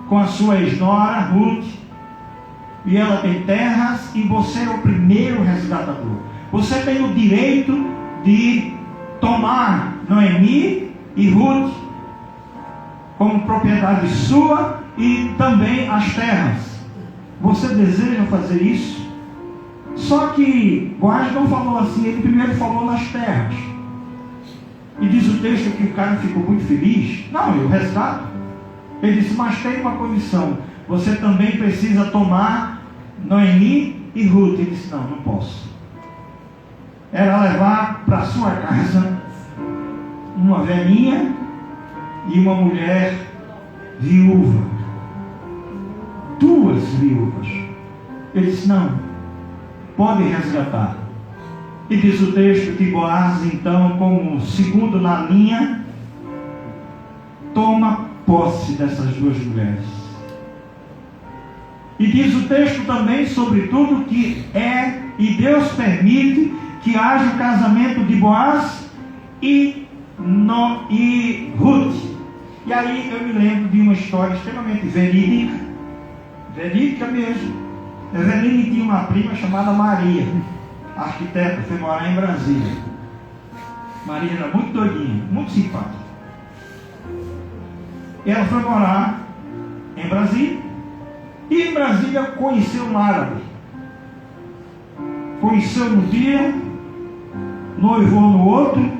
com a sua ex-nora Ruth, e ela tem terras, e você é o primeiro resgatador. Você tem o direito de tomar Noemi e Ruth como propriedade sua, e também as terras. Você deseja fazer isso? Só que Boaz não falou assim, ele primeiro falou nas terras. E diz o texto que o cara ficou muito feliz. Não, eu resgato. Ele disse: mas tem uma condição, você também precisa tomar Noemi e Ruth. Ele disse: não posso. Era levar para sua casa uma velhinha e uma mulher viúva, 2 viúvas. Ele disse: não, pode resgatar. E diz o texto que Boaz, então, como segundo na linha, toma posse dessas 2 mulheres. E diz o texto também, sobretudo, que e Deus permite que haja o casamento de Boaz e Ruth. E aí eu me lembro de uma história extremamente verídica mesmo. Eveline tinha uma prima chamada Maria, arquiteta, foi morar em Brasília. Maria era muito doidinha, muito simpática. E ela foi morar em Brasília, e em Brasília conheceu um árabe. Conheceu no dia, noivou no outro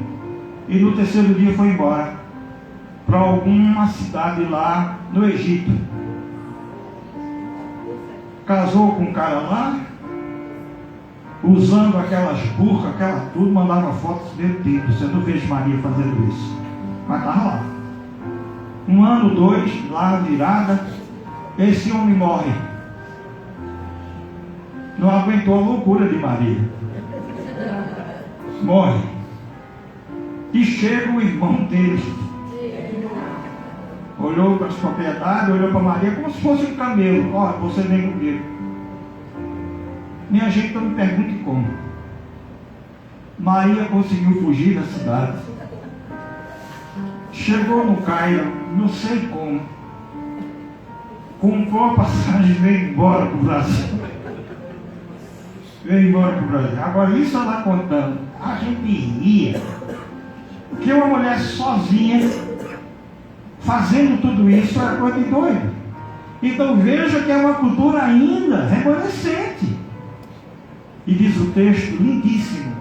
e no terceiro dia foi embora para alguma cidade lá no Egito. Casou com um cara lá, usando aquelas burcas, aquela tudo, mandava fotos dele tipo. Você não vê Maria fazendo isso, mas estava lá. 1 ano, 2, lá virada, esse homem morre. Não aguentou a loucura de Maria. Morre. E chega o irmão dele. Olhou para as propriedades, olhou para Maria como se fosse um camelo. Olha, você vem comigo. Minha gente, não me pergunte como. Maria conseguiu fugir da cidade. Chegou no Cairo, não sei como. Comprou a passagem e veio embora para o Brasil. Veio embora para o Brasil. Agora, isso ela contando, a gente ria. Porque uma mulher sozinha, fazendo tudo isso, é coisa de doido. Então veja que é uma cultura ainda remanescente. E diz o texto lindíssimo,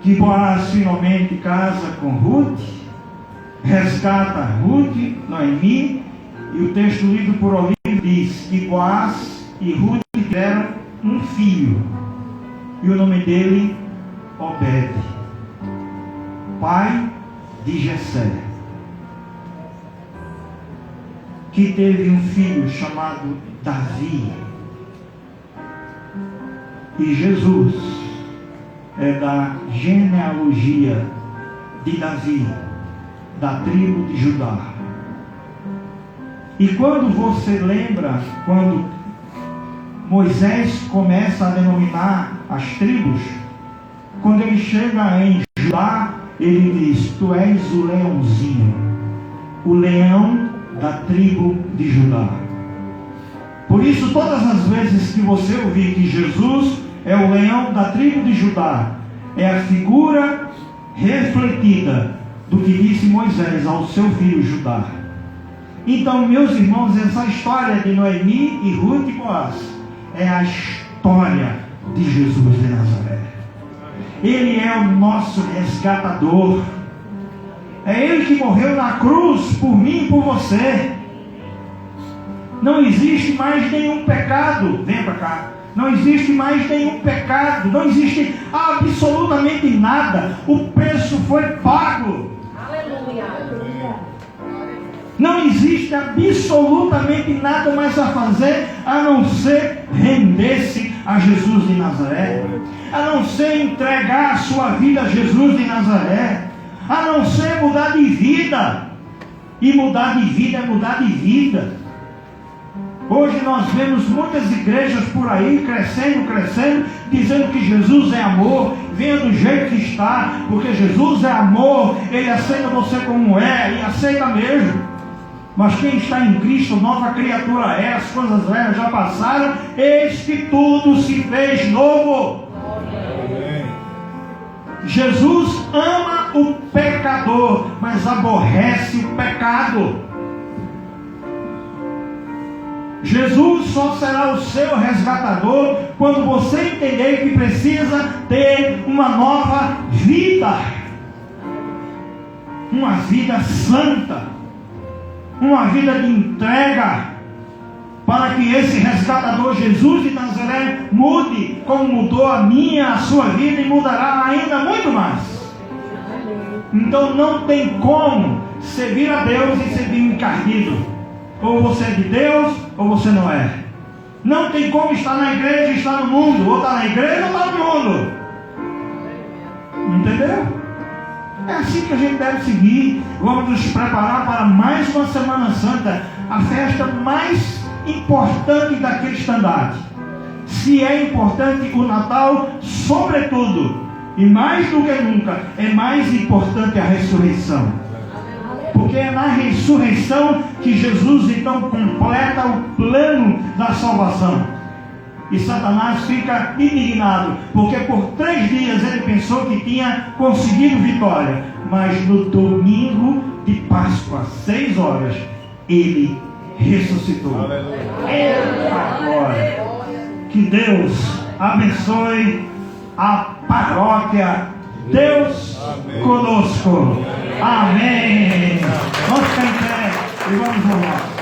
que Boaz finalmente casa com Ruth, resgata Ruth, Noemi, e o texto lido por Olívio diz que Boaz e Ruth tiveram um filho, e o nome dele, Obed, pai de Jessé, que teve um filho chamado Davi. E Jesus é da genealogia de Davi, da tribo de Judá. E quando você lembra, quando Moisés começa a denominar as tribos, quando ele chega em Judá, ele diz: tu és o leãozinho, o leão da tribo de Judá. Por isso, todas as vezes que você ouvir que Jesus é o leão da tribo de Judá, é a figura refletida do que disse Moisés ao seu filho Judá. Então, meus irmãos, essa história de Noemi e Ruth e Boaz é a história de Jesus de Nazaré. Ele é o nosso resgatador. É Ele que morreu na cruz por mim e por você. Não existe mais nenhum pecado. Vem para cá. Não existe mais nenhum pecado. Não existe absolutamente nada. O preço foi pago. Aleluia. Não existe absolutamente nada mais a fazer a não ser render-se a Jesus de Nazaré, a não ser entregar a sua vida a Jesus de Nazaré, a não ser mudar de vida. E mudar de vida é mudar de vida. Hoje nós vemos muitas igrejas por aí crescendo, dizendo que Jesus é amor. Venha do jeito que está, porque Jesus é amor. Ele aceita você como é, e aceita mesmo. Mas quem está em Cristo, nova criatura é. As coisas velhas já passaram, eis que tudo se fez novo. Amém. Jesus ama o pecador, mas aborrece o pecado. Jesus só será o seu resgatador quando você entender que precisa ter uma nova vida, uma vida santa, uma vida de entrega, para que esse resgatador Jesus de Nazaré mude como mudou a minha, a sua vida, e mudará ainda muito mais. Então não tem como servir a Deus e servir encardido. Ou você é de Deus, ou você não é. Não tem como estar na igreja e estar no mundo. Ou está na igreja ou está no mundo. Entendeu? É assim que a gente deve seguir. Vamos nos preparar para mais uma Semana Santa, a festa mais importante da cristandade. Se é importante o Natal, sobretudo, e mais do que nunca, é mais importante a ressurreição. Porque é na ressurreição que Jesus então completa o plano da salvação. E Satanás fica indignado, porque por 3 dias ele pensou que tinha conseguido vitória. Mas no domingo de Páscoa, 6 horas, ele ressuscitou. Agora, que Deus abençoe a paróquia Deus conosco. Amém. Vamos ficar em pé e vamos louvar.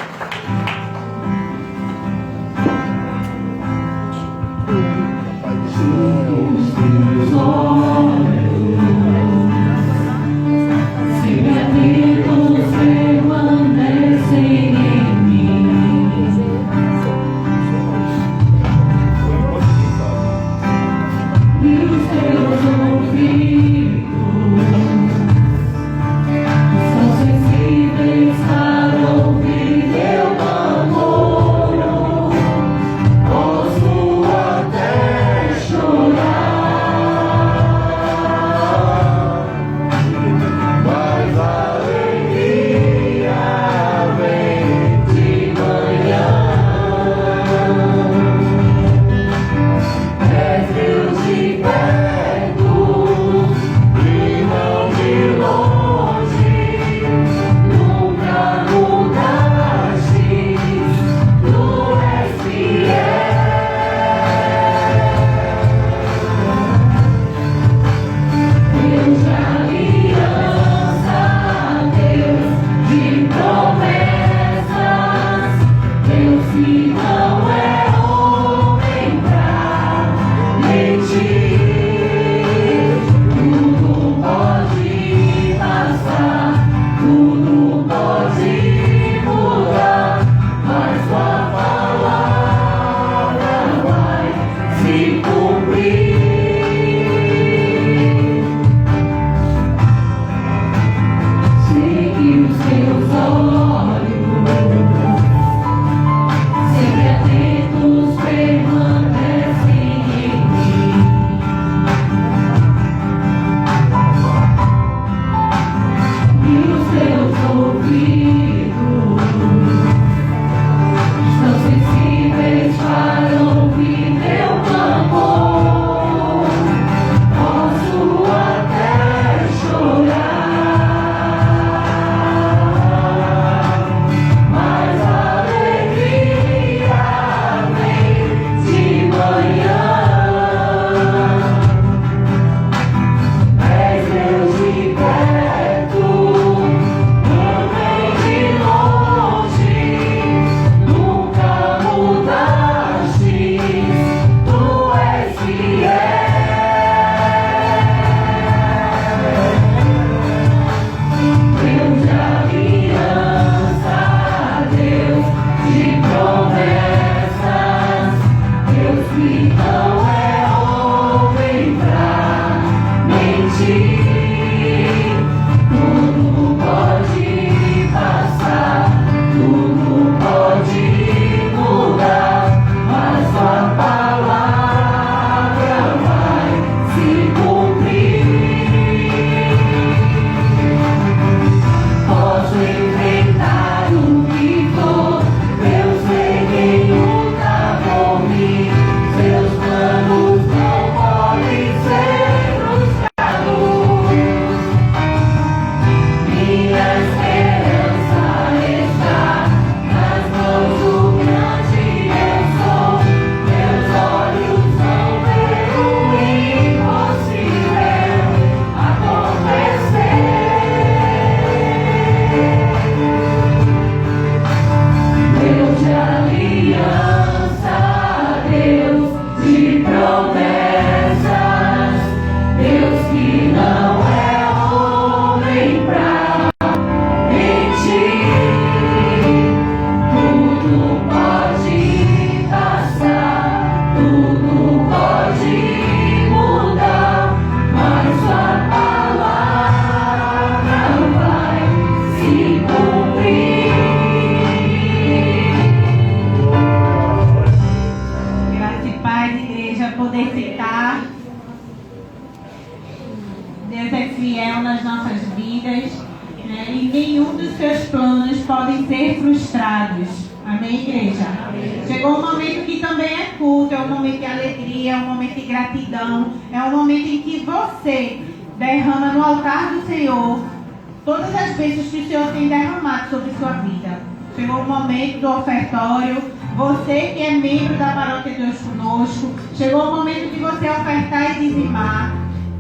Chegou o momento do ofertório. Você que é membro da Paróquia Deus Conosco, chegou o momento de você ofertar e dizimar.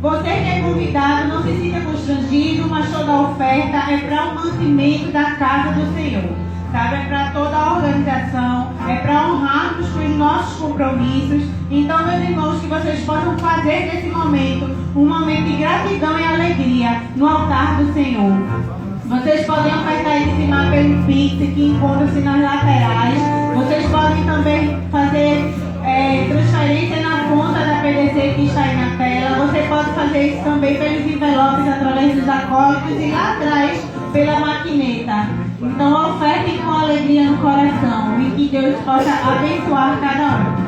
Você que é convidado, não se sinta constrangido, mas toda a oferta é para o mantimento da casa do Senhor. Sabe? É para toda a organização, é para honrarmos com os nossos compromissos. Então, meus irmãos, que vocês possam fazer desse momento um momento de gratidão e alegria no altar do Senhor. Vocês podem ofertar em cima pelo Pix, que encontra-se nas laterais. Vocês podem também fazer transferência na conta da PDC que está aí na tela. Você pode fazer isso também pelos envelopes através dos acólitos e lá atrás pela maquineta. Então ofertem com alegria no coração e que Deus possa abençoar cada um.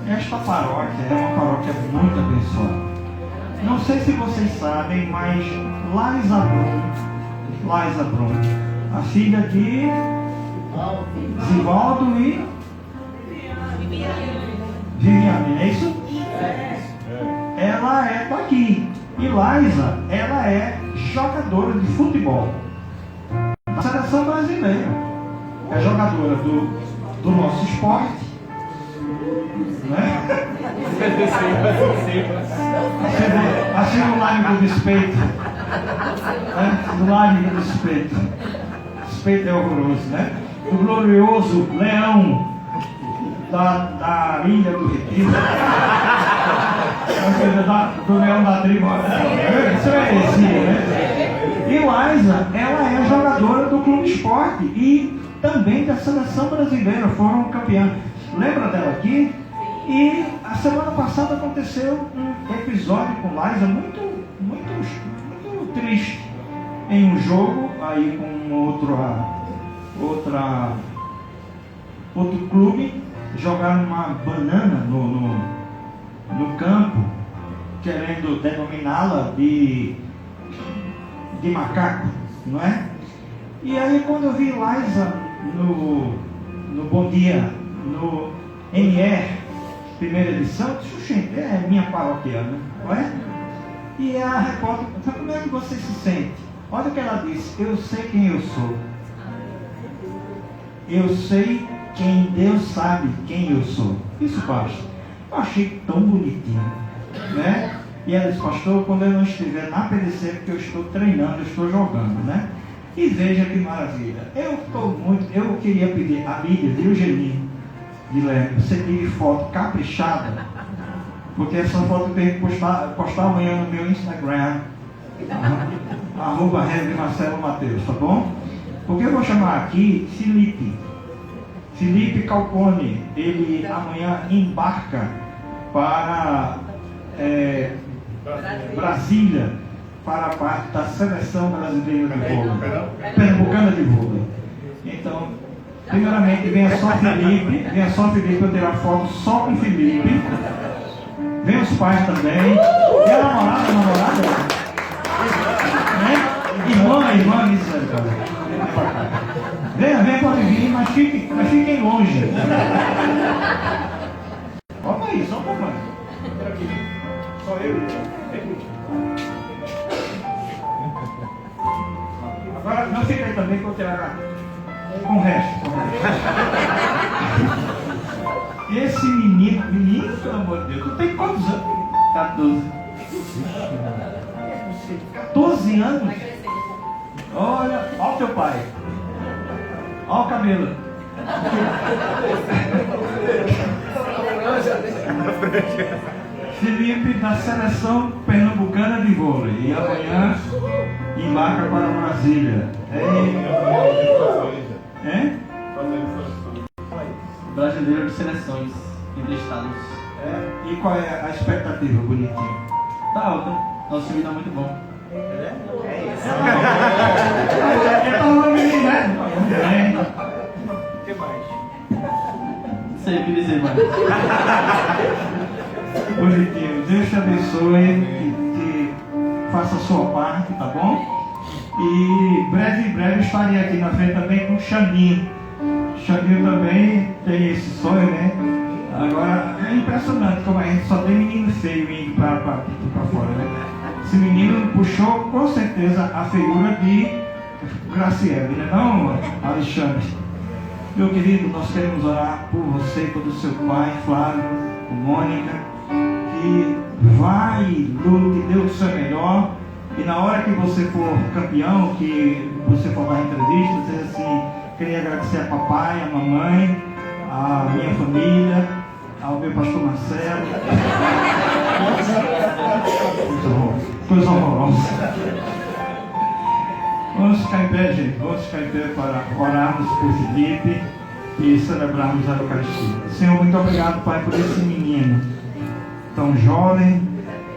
Esta paróquia é uma paróquia muito abençoada. Não sei se vocês sabem, mas Laisa Brum, a filha de Zivaldo e Viviane, é isso? Ela é daqui. E Laisa, ela é jogadora de futebol da seleção brasileira. É jogadora do nosso esporte. Né? Assim no Lago do Despeito. Né? No Lago do Despeito. Despeito é horroroso, né? O glorioso leão da Ilha do Retiro. Do leão da tribo. Isso é heresia, né? E Laisa, ela é jogadora do Clube Esporte e também da seleção brasileira. Foram campeãs. Lembra dela aqui? E a semana passada aconteceu um episódio com Laisa muito triste. Em um jogo aí com outro clube, jogaram uma banana no campo, querendo denominá-la de macaco, não é? E aí quando eu vi Laisa no Bom Dia, no NR, primeira edição, eu disse, gente, é minha paroquiana, não é? E a repórter, como é que você se sente? Olha o que ela disse, eu sei quem eu sou. Eu sei quem Deus sabe quem eu sou. Isso basta. Eu achei tão bonitinho, né? E ela disse, pastor, quando eu não estiver na PDC, porque eu estou treinando, eu estou jogando, né? E veja que maravilha. Eu queria pedir a Lídia, viu, Geninho? Guilherme, você tire foto caprichada, porque essa foto eu tenho que postar amanhã no meu Instagram, @Rev Marcelo Mateus, tá bom? Porque eu vou chamar aqui Felipe. Felipe Calpone, ele amanhã embarca para Brasília, para a parte da seleção brasileira de vôlei, pernambucana de vôlei. Então, primeiramente, venha só Felipe, eu tirar foto só com Felipe. Vem os pais também. E a namorada? Né? Irmã, isso aí, cara. Venha, pode vir, mas fiquem longe. Olha aí, só um pouco mais. Só eu. Agora, não fica aí também que eu vou tirar com o resto. E esse menino, pelo amor de Deus, tu tem quantos anos? 14. 14 anos? Olha o teu pai. Olha o cabelo. Felipe da seleção pernambucana de vôlei. E amanhã embarca para Brasília. Brasileiro de seleções entre estados. E qual é a expectativa, bonitinho? Tá alta. Nosso time tá muito bom. O que mais? Não sei o que dizer, mano. Bonitinho, Deus te abençoe, que faça a sua parte, tá bom? E breve estarei aqui na frente também com o Xandinho. Xandinho também tem esse sonho, né? Agora é impressionante como a gente só tem menino feio indo pra fora, né? Esse menino puxou com certeza a figura de Graciele, né? Não, Alexandre. Meu querido, nós queremos orar por você, pelo seu pai, Flávio, por Mônica, que vai, lute, dê o seu melhor, e na hora que você for campeão, que você for dar entrevista, dizer assim: queria agradecer a papai, a mamãe, a minha família, ao meu pastor Marcelo. Coisa horrorosa. Vamos ficar em pé, gente. Vamos ficar em pé para orarmos por Felipe e celebrarmos a Eucaristia. Senhor, muito obrigado, Pai, por esse menino tão jovem,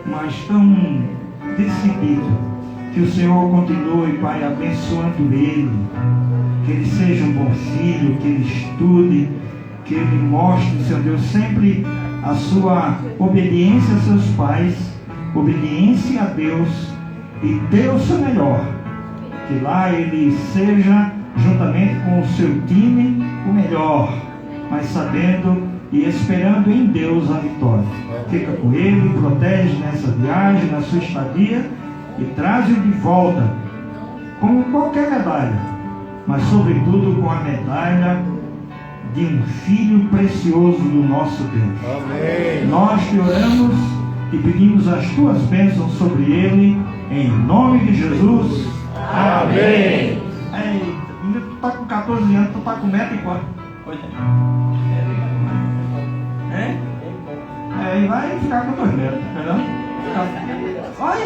mas tão decidido. Que o Senhor continue, Pai, abençoando ele. Que ele seja um bom filho, que ele estude, que ele mostre, Senhor Deus, sempre a sua obediência a seus pais, obediência a Deus, e dê o seu melhor. Que lá ele seja, juntamente com o seu time, o melhor, mas sabendo e esperando em Deus a vitória. Fica com ele, protege nessa viagem, na sua estadia, e traz-o de volta com qualquer medalha, mas sobretudo com a medalha de um filho precioso do nosso Deus. Amém. Nós te oramos e pedimos as tuas bênçãos sobre ele, em nome de Jesus. Amém. Ainda tu tá com 14 anos, tu tá com meta e quanto? 8. E vai ficar com 2 metros, entendeu? Olha,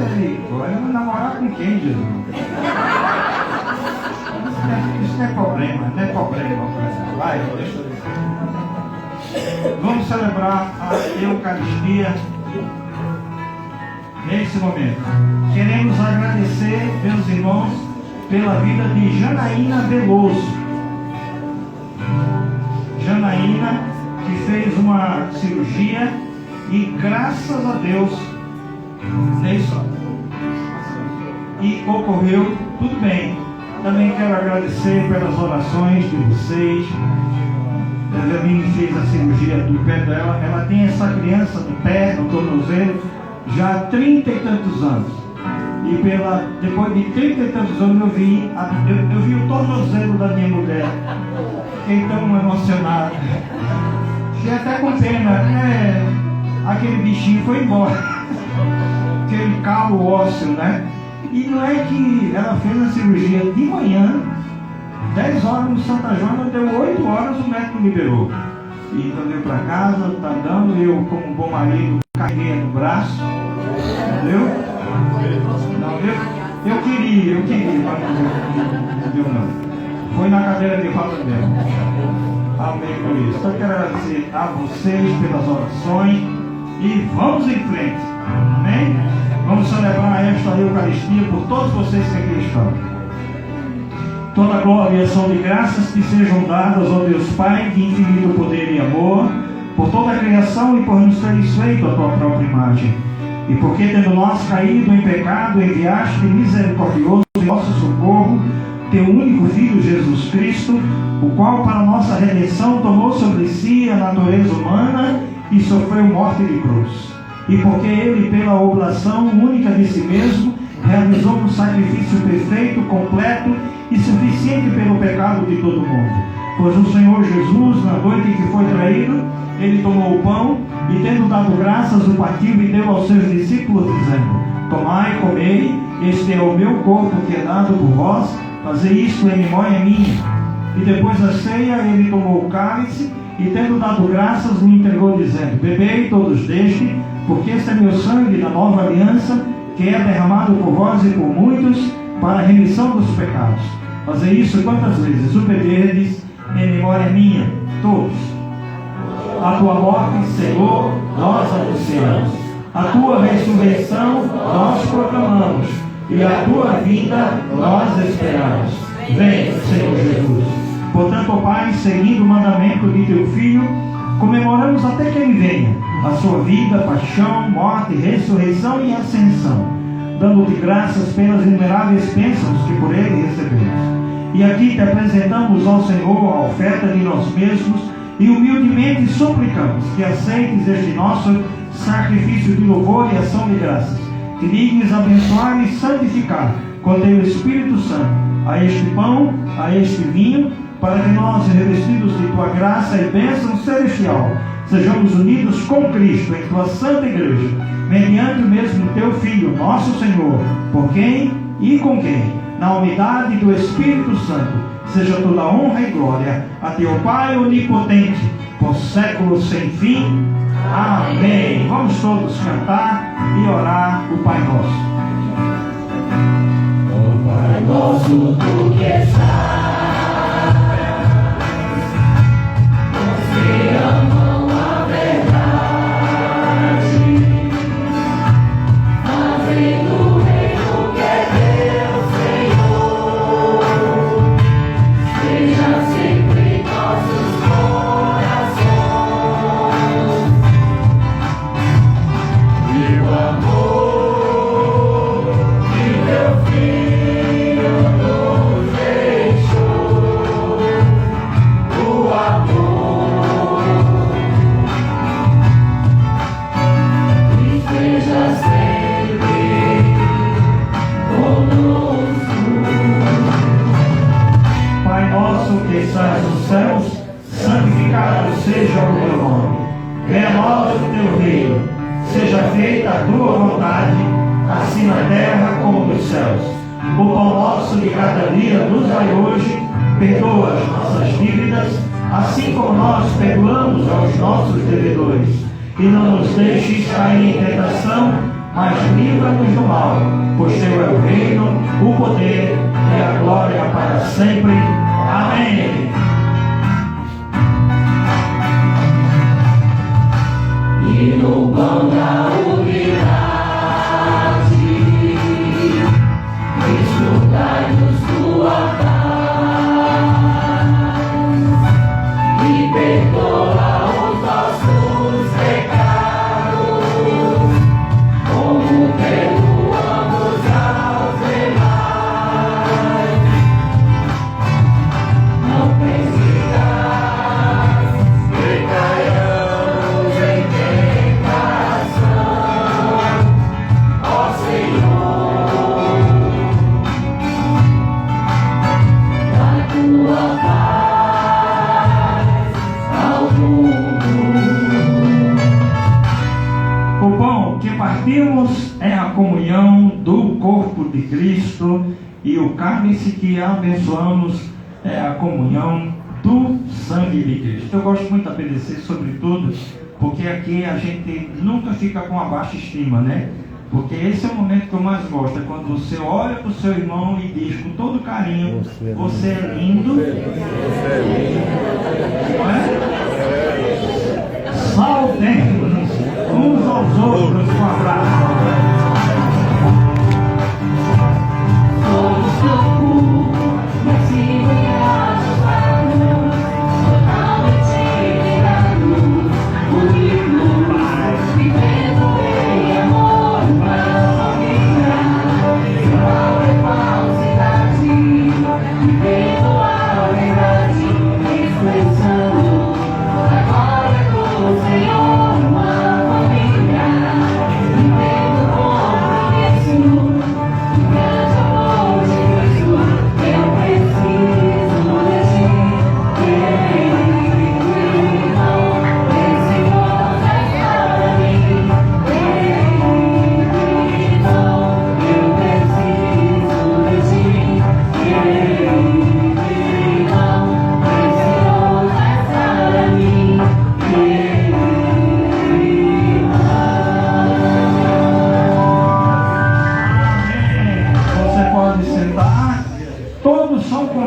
misericórdia, vai namorar com quem, Jesus? Isso não é problema, Vai, deixa eu ver. Vamos celebrar a Eucaristia nesse momento. Queremos agradecer, meus irmãos, pela vida de Janaína Veloso. Janaína, que fez uma cirurgia e graças a Deus e ocorreu tudo bem. Também quero agradecer pelas orações de vocês. A Jamile fez a cirurgia do pé dela. Ela tem essa criança no pé, no tornozelo, já há 30 e tantos anos. E depois de 30 e tantos anos eu vi o tornozelo da minha mulher. Fiquei tão emocionado. Fiquei até com pena, né? Aquele bichinho foi embora. Aquele calo ósseo, né? E não é que ela fez a cirurgia de manhã, 10 horas no Santa Joana, deu 8 horas, o médico liberou. E então veio para casa, tá dando, eu como bom marido, carreguei no braço, entendeu? Não, eu queria, mas não deu não. Foi na cadeira de roda mesmo. Amém por isso. Então eu quero agradecer a vocês pelas orações e vamos em frente. Amém? Vamos celebrar esta Eucaristia por todos vocês que aqui estão. Toda glória e ação de graças que sejam dadas ao Deus Pai de infinito poder e amor, por toda a criação e por nos teres feito a tua própria imagem. E porque, tendo nós caído em pecado, enviaste misericordioso em nosso socorro teu único Filho Jesus Cristo, o qual para nossa redenção tomou sobre si a natureza humana e sofreu morte de cruz. E porque ele, pela oblação única de si mesmo, realizou um sacrifício perfeito, completo e suficiente pelo pecado de todo mundo. Pois o Senhor Jesus, na noite em que foi traído, ele tomou o pão e, tendo dado graças, o partiu e deu aos seus discípulos, dizendo: tomai, comei, este é o meu corpo que é dado por vós, fazei isto em memória minha. E depois da ceia ele tomou o cálice e, tendo dado graças, lhe entregou, dizendo: bebei todos deste, porque este é meu sangue da nova aliança, que é derramado por vós e por muitos para a remissão dos pecados. Fazei isso quantas vezes o beberdes em memória minha. Todos. A tua morte, Senhor, nós anunciamos. A tua ressurreição nós proclamamos. E a tua vinda nós esperamos. Vem, Senhor Jesus. Portanto, ó Pai, seguindo o mandamento de teu Filho, comemoramos até que ele venha a sua vida, paixão, morte, ressurreição e ascensão, dando-te graças pelas inumeráveis bênçãos que por ele recebemos. E aqui te apresentamos ao Senhor a oferta de nós mesmos e humildemente suplicamos que aceites este nosso sacrifício de louvor e ação de graças, que dignes abençoar e santificar com teu Espírito Santo a este pão, a este vinho, para que nós, revestidos de tua graça e bênção celestial, sejamos unidos com Cristo em tua santa igreja, mediante o mesmo teu Filho, nosso Senhor, por quem e com quem, na unidade do Espírito Santo, seja toda honra e glória a teu Pai onipotente, por séculos sem fim. Amém. Vamos todos cantar e orar o Pai Nosso. O Pai Nosso, tu que estás, você amam a verdade, fazendo o reino que é teu, Senhor, seja sempre nossos corações, e o amor de teu Filho nos deixou, o amor esteja sempre conosco. Pai nosso que estás nos céus, santificado seja o teu nome. Venha a nós o teu reino. Seja feita a tua vontade, assim na terra como nos céus. O pão nosso de cada dia nos dai hoje. Perdoa as nossas dívidas, assim como nós perdoamos aos nossos devedores. E não nos deixes cair em tentação, mas livra-nos do mal. Pois teu é o reino, o poder e a glória para sempre. Amém. E no pão da unidade, desfrutai-nos tua paz e perdoa os nossos pecados, como perdoamos aos demais. Não permitas que caiamos em tentação, ó Senhor, dá tua paz ao mundo. O pão que partimos é a comunhão do corpo de Cristo, e o cálice que abençoamos é a comunhão do sangue de Cristo. Eu gosto muito da PDC, sobretudo, porque aqui a gente nunca fica com a baixa estima, né? Porque esse é o momento que eu mais gosto, é quando você olha para o seu irmão e diz com todo carinho, você é lindo. Não é? Saudemos uns aos outros com um abraço.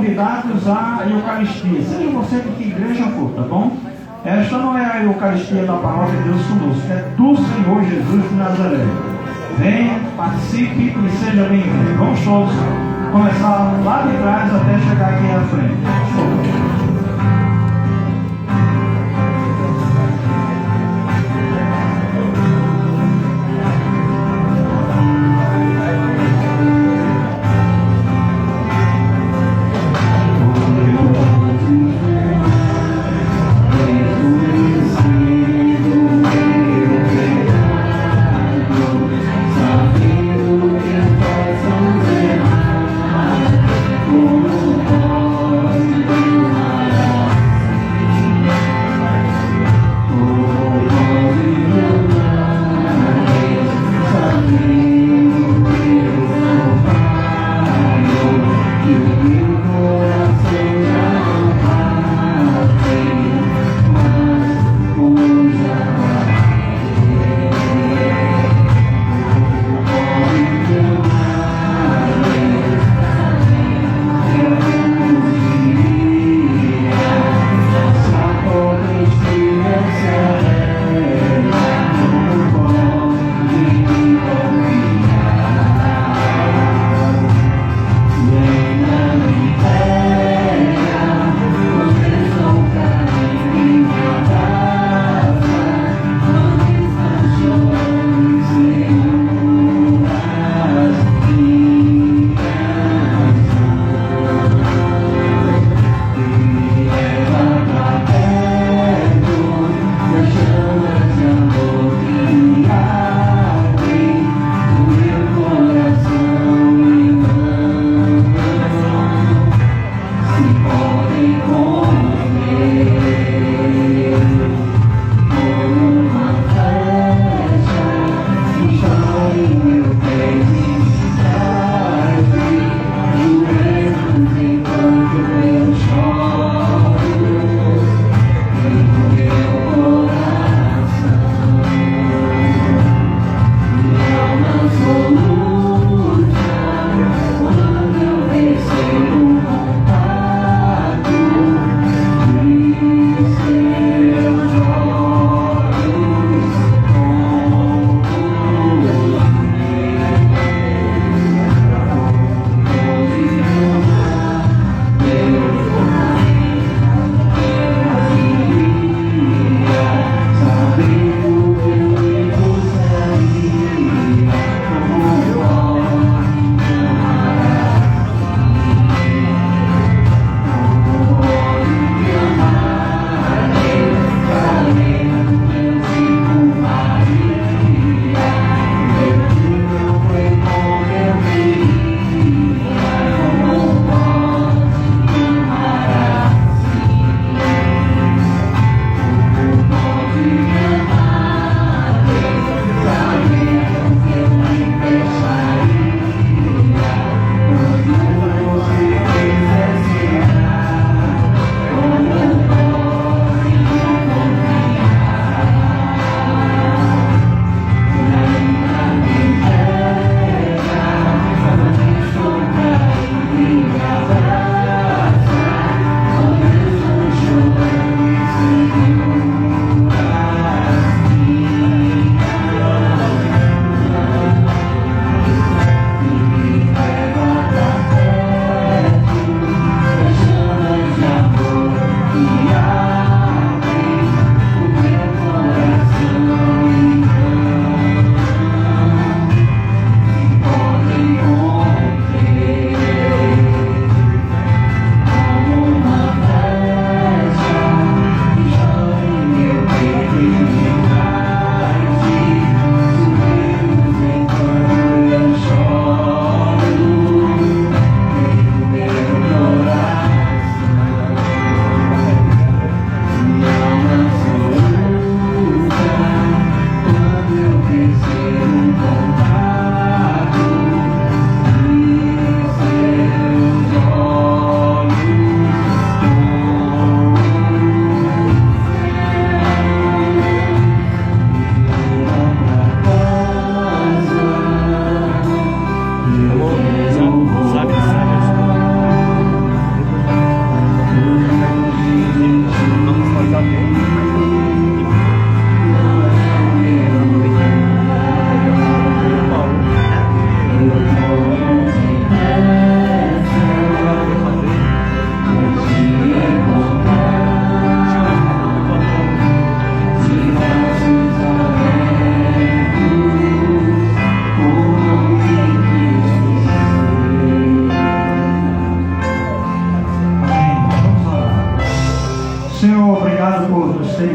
Convidados à Eucaristia, seja você de que igreja for, tá bom? Esta não é a Eucaristia da Paróquia Deus Conosco, é do Senhor Jesus de Nazaré. Venha, participe e seja bem-vindo. Vamos todos começar lá de trás até chegar aqui à frente. Oh,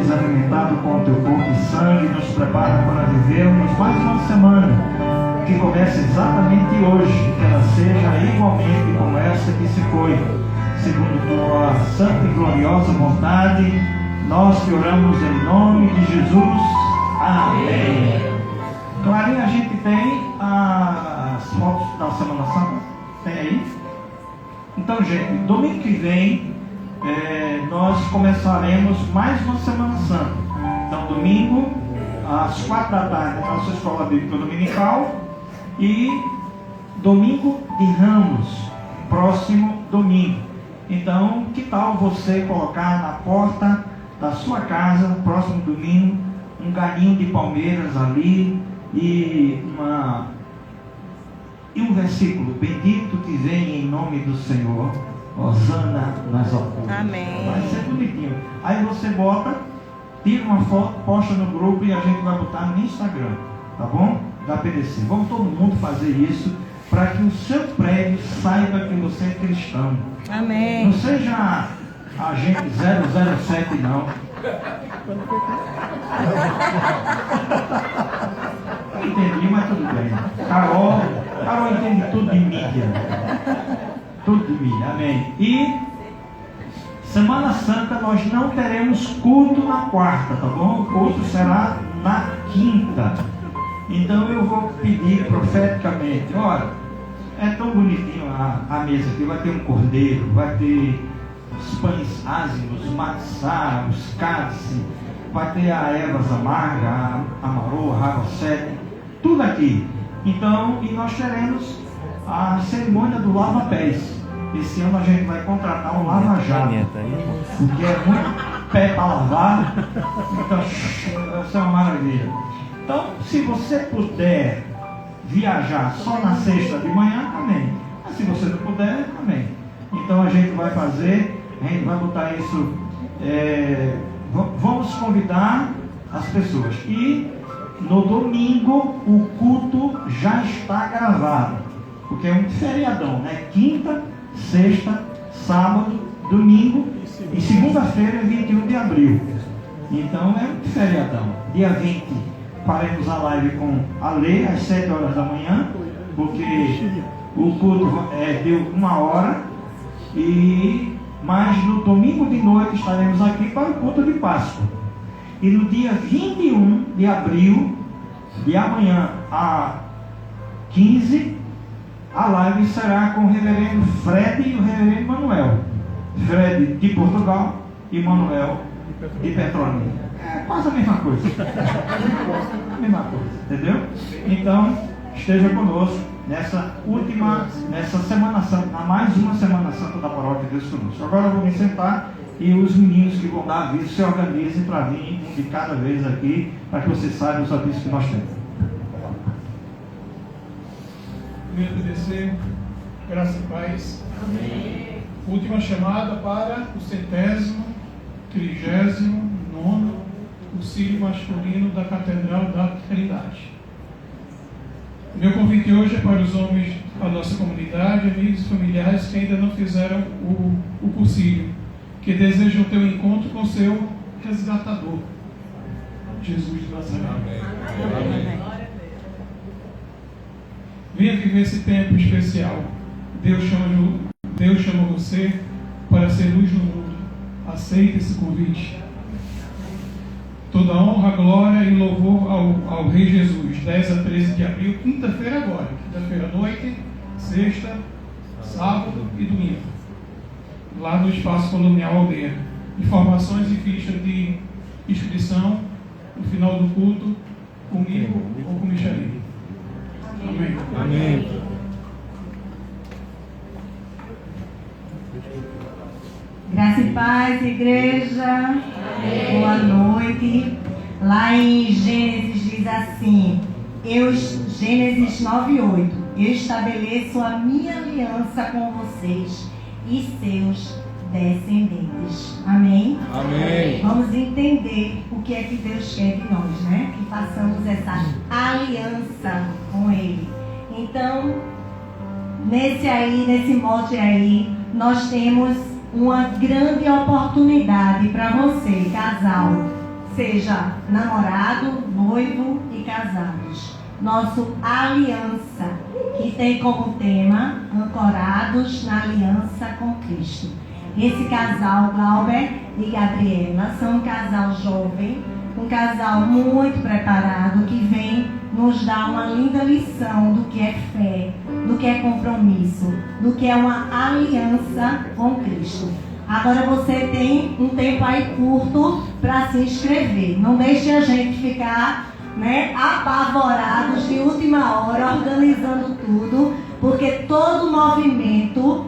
seres alimentados com o teu corpo e sangue, nos prepara para vivermos mais uma semana, que começa exatamente hoje, que ela seja igualmente como essa que se foi, segundo tua santa e gloriosa vontade, nós que oramos em nome de Jesus. Amém. Clarinha, a gente tem as fotos da Semana Santa? Tem aí? Então, gente, domingo que vem nós começaremos mais uma Semana Santa. Então, domingo, às 4 da tarde, na nossa escola bíblica dominical, e domingo de Ramos, próximo domingo. Então, que tal você colocar na porta da sua casa, próximo domingo, um galinho de palmeiras ali e um versículo: bendito que vem em nome do Senhor, Hosana nas alturas. Amém. Vai ser bonitinho. Aí você bota, tira uma foto, posta no grupo e a gente vai botar no Instagram, tá bom? Da PDC. Vamos todo mundo fazer isso para que o seu prédio saiba que você é cristão. Amém. Não seja agente 007 não. Não entendi, mas tudo bem. Carol entende tudo de mídia. Tudo de mídia, amém. E Semana Santa nós não teremos culto na quarta, tá bom? O culto será na quinta. Então eu vou pedir profeticamente, olha, é tão bonitinho a mesa aqui, vai ter um cordeiro, vai ter os pães ázimos, matzá, os cálice, vai ter a ervas amarga, a maroa, a água sete, tudo aqui. Então, e nós teremos a cerimônia do lava-pés. Esse ano a gente vai contratar um lava-jato, porque é muito pé para lavar, então vai ser uma maravilha. Então, se você puder viajar só na sexta de manhã, amém. Mas se você não puder, amém. Então a gente vai fazer, a gente vai botar isso, vamos convidar as pessoas. E no domingo o culto já está gravado, porque é um feriadão, né? Quinta, sexta, sábado, domingo e segunda-feira é 21 de abril. Então é um feriadão. Dia 20 faremos a live com a Lei às 7 horas da manhã, porque o culto deu 1 hora, mas no domingo de noite estaremos aqui para o culto de Páscoa. E no dia 21 de abril, de amanhã a 15, a live será com o reverendo Fred e o reverendo Manuel. Fred de Portugal e Manuel de Petrolina. É quase a mesma coisa. A mesma coisa, entendeu? Então, esteja conosco nessa Semana Santa, mais uma Semana Santa da Paróquia Deus Conosco. Agora eu vou me sentar e os meninos que vão dar aviso se organizem para vir um de cada vez aqui, para que vocês saibam os avisos que nós temos. Primeiro PDC, graça e paz. Amém. Última chamada para o 139º Concílio Masculino da Catedral da Trindade. Meu convite hoje é para os homens da nossa comunidade, amigos e familiares que ainda não fizeram o concílio, que desejam ter um encontro com seu resgatador, Jesus de Nazaré. Amém. Venha viver esse tempo especial. Deus chama você para ser luz no mundo. Aceite esse convite. Toda honra, glória e louvor ao Rei Jesus. 10 a 13 de abril, quinta-feira agora. Quinta-feira à noite, sexta, sábado e domingo. Lá no Espaço Colonial Aldeia. Informações e ficha de inscrição no final do culto, comigo ou com o Michael. Amém. Amém. Graça e paz, igreja. Amém. Boa noite. Lá em Gênesis diz assim, Gênesis 9:8, eu estabeleço a minha aliança com vocês e seus descendentes. Amém? Amém. Vamos entender o que é que Deus quer de nós, né? Que façamos essa aliança com Ele. Então, nesse mote aí, nós temos uma grande oportunidade para você, casal, seja namorado, noivo e casados. Nosso Aliança, que tem como tema Ancorados na Aliança com Cristo. Esse casal, Glauber e Gabriela, são um casal jovem, um casal muito preparado, que vem nos dar uma linda lição do que é fé, do que é compromisso, do que é uma aliança com Cristo. Agora você tem um tempo aí curto para se inscrever. Não deixe a gente ficar, apavorados de última hora, organizando tudo, porque todo movimento,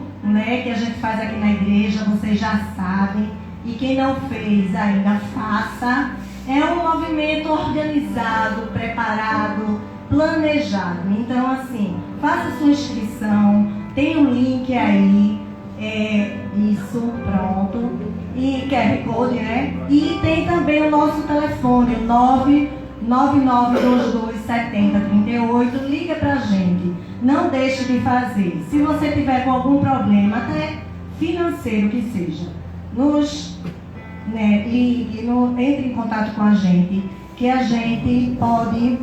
que a gente faz aqui na igreja, vocês já sabem, e quem não fez ainda, faça. É um movimento organizado, preparado, planejado. Então, assim, faça sua inscrição, tem um link aí, isso, pronto, e QR Code, E tem também o nosso telefone, 999227038, liga pra gente, não deixe de fazer. Se você tiver com algum problema, até financeiro que seja, ligue, entre em contato com a gente, que a gente pode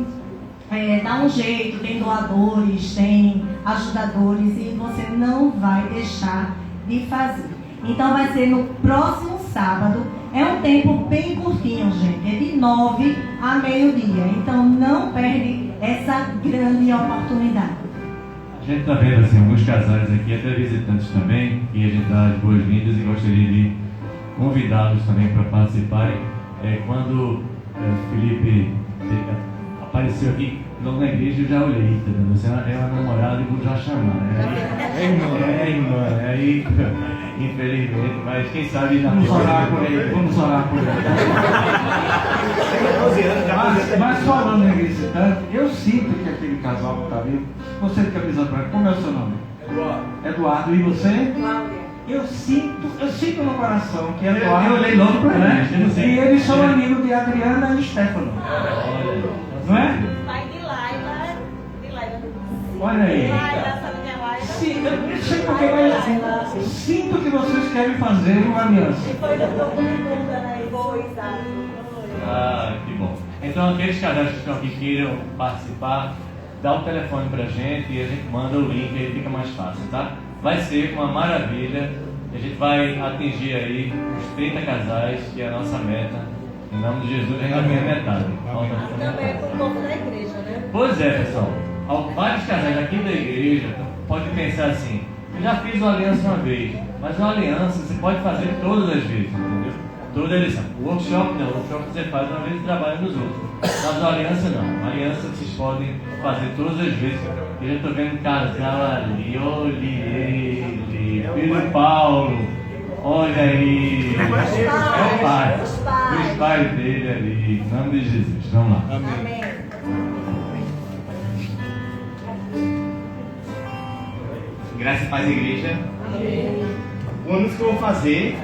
dar um jeito, tem doadores, tem ajudadores, e você não vai deixar de fazer. Então vai ser no próximo sábado. É um tempo bem curtinho, gente. É de 9 a meio-dia. Então não perde essa grande oportunidade. A gente está vendo assim, alguns casais aqui, até visitantes também, e a gente dá as boas-vindas e gostaria de convidá-los também para participarem. Quando Felipe apareceu aqui na igreja, eu já olhei, tá vendo? Você é uma namorada e vou já chamar, irmã. Aí, infelizmente, mas quem sabe na Vamos orar por ele. Mas falando em visitante, eu sinto que aquele casal que está ali, você de camisa branca, como é o seu nome? Eduardo. E você? Cláudia. Eu sinto no coração que Eduardo. Eu olhei logo para ele. E eles são amigos de Adriana e Stefano. Não é? Pai de Laila. Olha aí. Laila, sabe quem é Laila? Sim, eu não sei porque, mas sinto que vocês querem fazer uma aliança. Foi do grupo de Buda, né? Foi, sabe? Que bom. Então, aqueles casais que estão aqui queiram participar, dá o telefone pra gente e a gente manda o link, aí fica mais fácil, tá? Vai ser uma maravilha. A gente vai atingir aí uns 30 casais, que é a nossa meta. Em nome de Jesus, a gente vai ter metade. Também é pro povo da igreja, né? Pois é, pessoal. Vários casais aqui da igreja podem pensar assim: eu já fiz uma aliança uma vez, mas uma aliança você pode fazer todas as vezes, entendeu? Toda eleição. O workshop não, o workshop você faz uma vez e trabalha nos outros. Mas a aliança não. A aliança vocês podem fazer todas as vezes. Eu já estou vendo um casal ali, olha ele, Pedro Paulo, olha aí. É o pai. Os pais dele ali, em nome de Jesus. Vamos lá. Amém. Graça e paz, igreja. Amém. O anúncio que eu vou fazer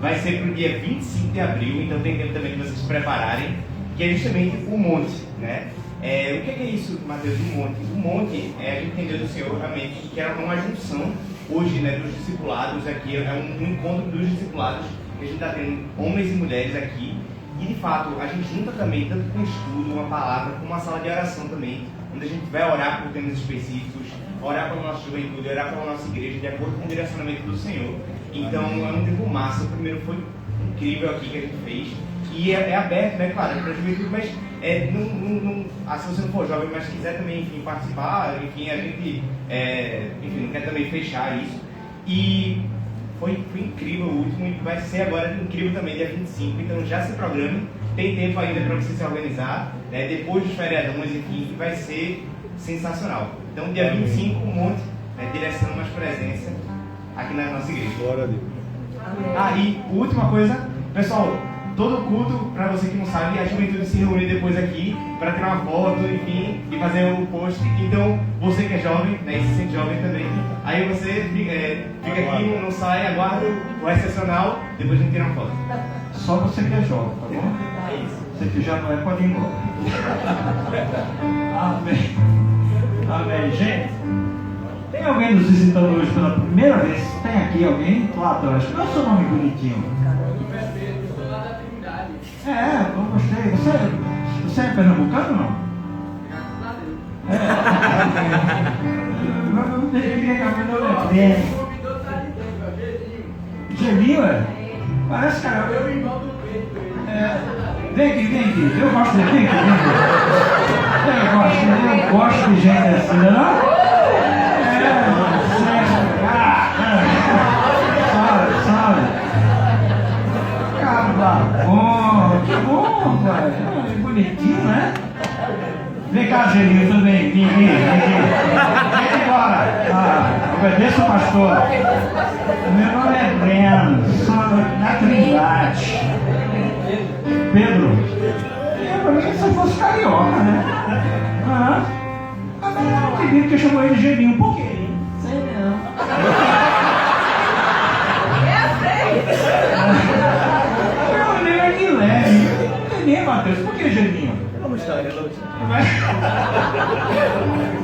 vai ser para o dia 25 de abril, então tem tempo também de vocês se prepararem, que é justamente o monte, né? O que é isso, Mateus, o monte? O monte a gente entendeu do Senhor realmente que era uma junção hoje, né, dos discipulados aqui, é um encontro dos discipulados que a gente está tendo, homens e mulheres aqui, e de fato a gente junta também, tanto com estudo, uma palavra, com uma sala de oração também, onde a gente vai orar por temas específicos, orar pela nossa juventude, orar pela nossa igreja, de acordo com o direcionamento do Senhor. Então é um tempo massa. O primeiro foi incrível aqui que a gente fez, e é aberto, né, claro, para a juventude, mas se você não for jovem, mas quiser também, enfim, participar, enfim, a gente não quer também fechar isso. E foi incrível o último, e vai ser agora incrível também, dia 25, então já se programe, tem tempo ainda para você se organizar, né, depois dos feriadões, enfim, vai ser sensacional. Então dia 25, um monte, né, direção, mais presença aqui na nossa igreja. Glória a Deus. E última coisa, pessoal, todo culto, para você que não sabe, a juventude se reúne depois aqui para tirar uma foto, enfim, e fazer o post. Então, você que é jovem, né, e se sente jovem também, aí você fica aqui, não sai, aguarda o excepcional, depois a gente tira uma foto. Só você que é jovem, tá bom? É isso. Você que já não é, pode ir embora. Amém. Amém. Gente, tem alguém nos visitando hoje pela primeira vez? Tem aqui alguém? Lá atrás. Qual é o seu nome bonitinho? Eu gostei sei. Você é pernambucano ou não? Gelinho, é? Parece, cara. Vem aqui. Eu gosto de vem aqui. Eu gosto de gente assim, não? Sabe? Bom, que bom, pai. Bonitinho, né? Vem cá, Gelinho, também. Vem embora. Obedeça o pastor. Meu nome é Breno, sou da Trindade. Pedro. Pra mim, se eu fosse carioca, né? Mas eu acredito que eu chamou ele de Gelinho. Por quê? Sei não. Meu nome é Guilherme. Entendeu, Matheus? Por que Gelinho?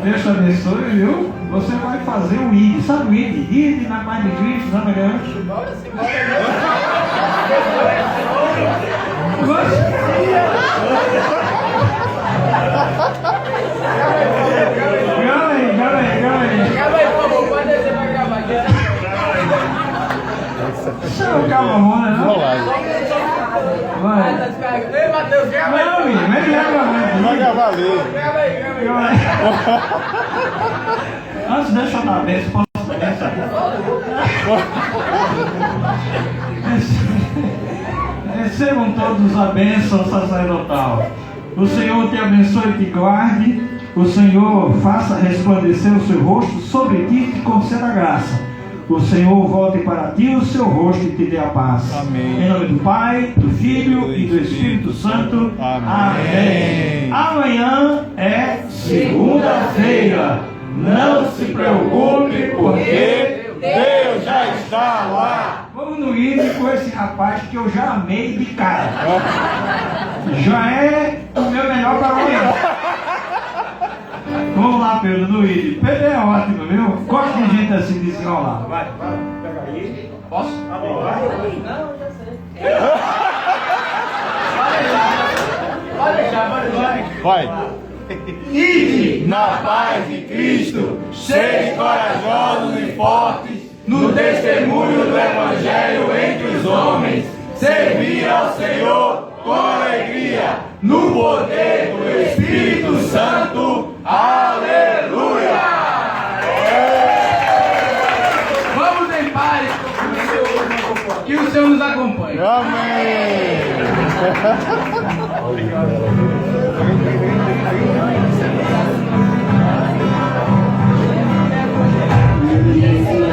Deus te abençoe, viu? Você vai fazer o ID. Sabe o ID? ID na paz de Cristo, sabe o que Você é o Calma, não? Vai. Ei, Matheus, grava aí. Não, menino, ele Vai gravar ali. Antes, deixa eu dar a bênção. Posso dar a bênção? Recebam todos a bênção sacerdotal. O Senhor te abençoe e te guarde. O Senhor faça resplandecer o seu rosto sobre ti e te conceda graça. O Senhor volte para ti o seu rosto e te dê a paz. Amém. Em nome do Pai, do Filho e do Espírito Santo. Amém. Amanhã é segunda-feira. Não se preocupe, porque Deus já está lá. vamos no ir com esse rapaz que eu já amei de cara. Já é o meu melhor para amanhã. Vamos lá, Pedro, no ID. Pedro é ótimo, viu? Gosto de gente assim desenrolar. Vai, pega aí. Posso? Não, já sei. Pode deixar. Vai. Ide na paz de Cristo, sede corajosos e fortes, no testemunho do Evangelho entre os homens, servir ao Senhor com alegria, no poder do Espírito Santo. Aleluia! Vamos em paz, que o Senhor nos acompanhe. Amém. Esse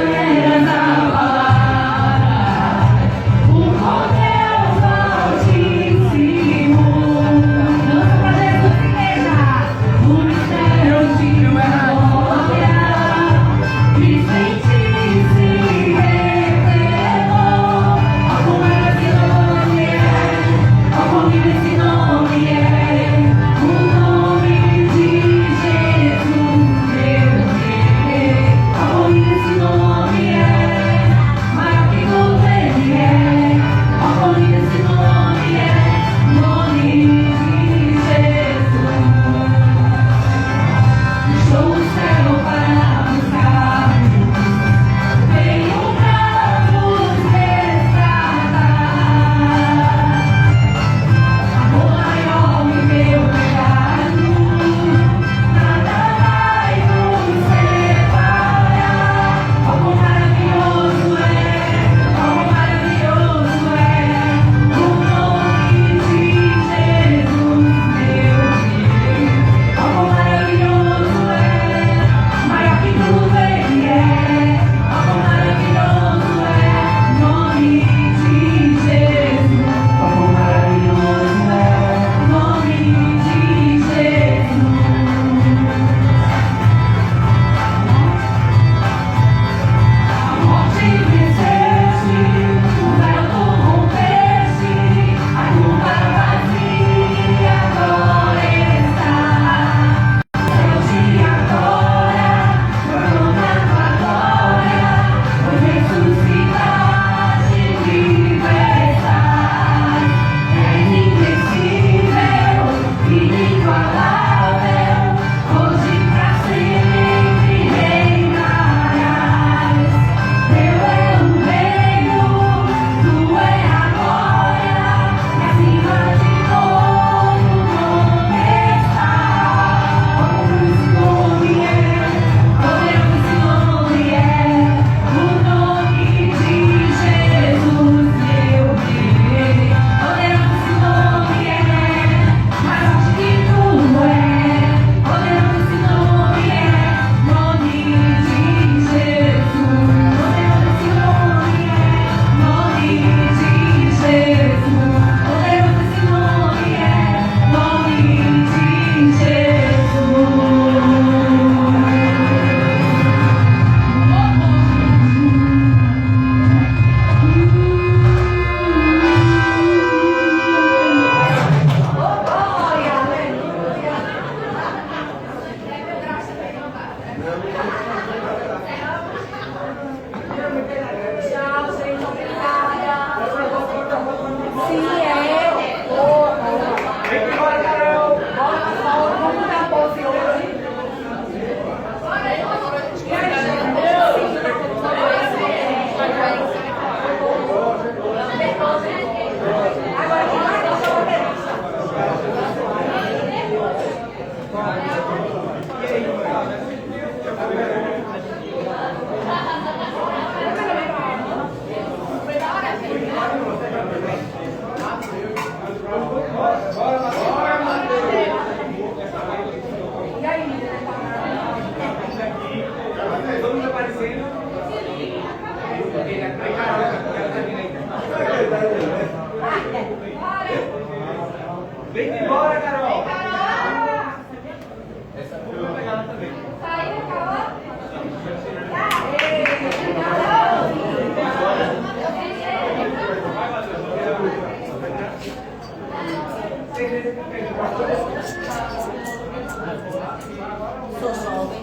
Sou jovem.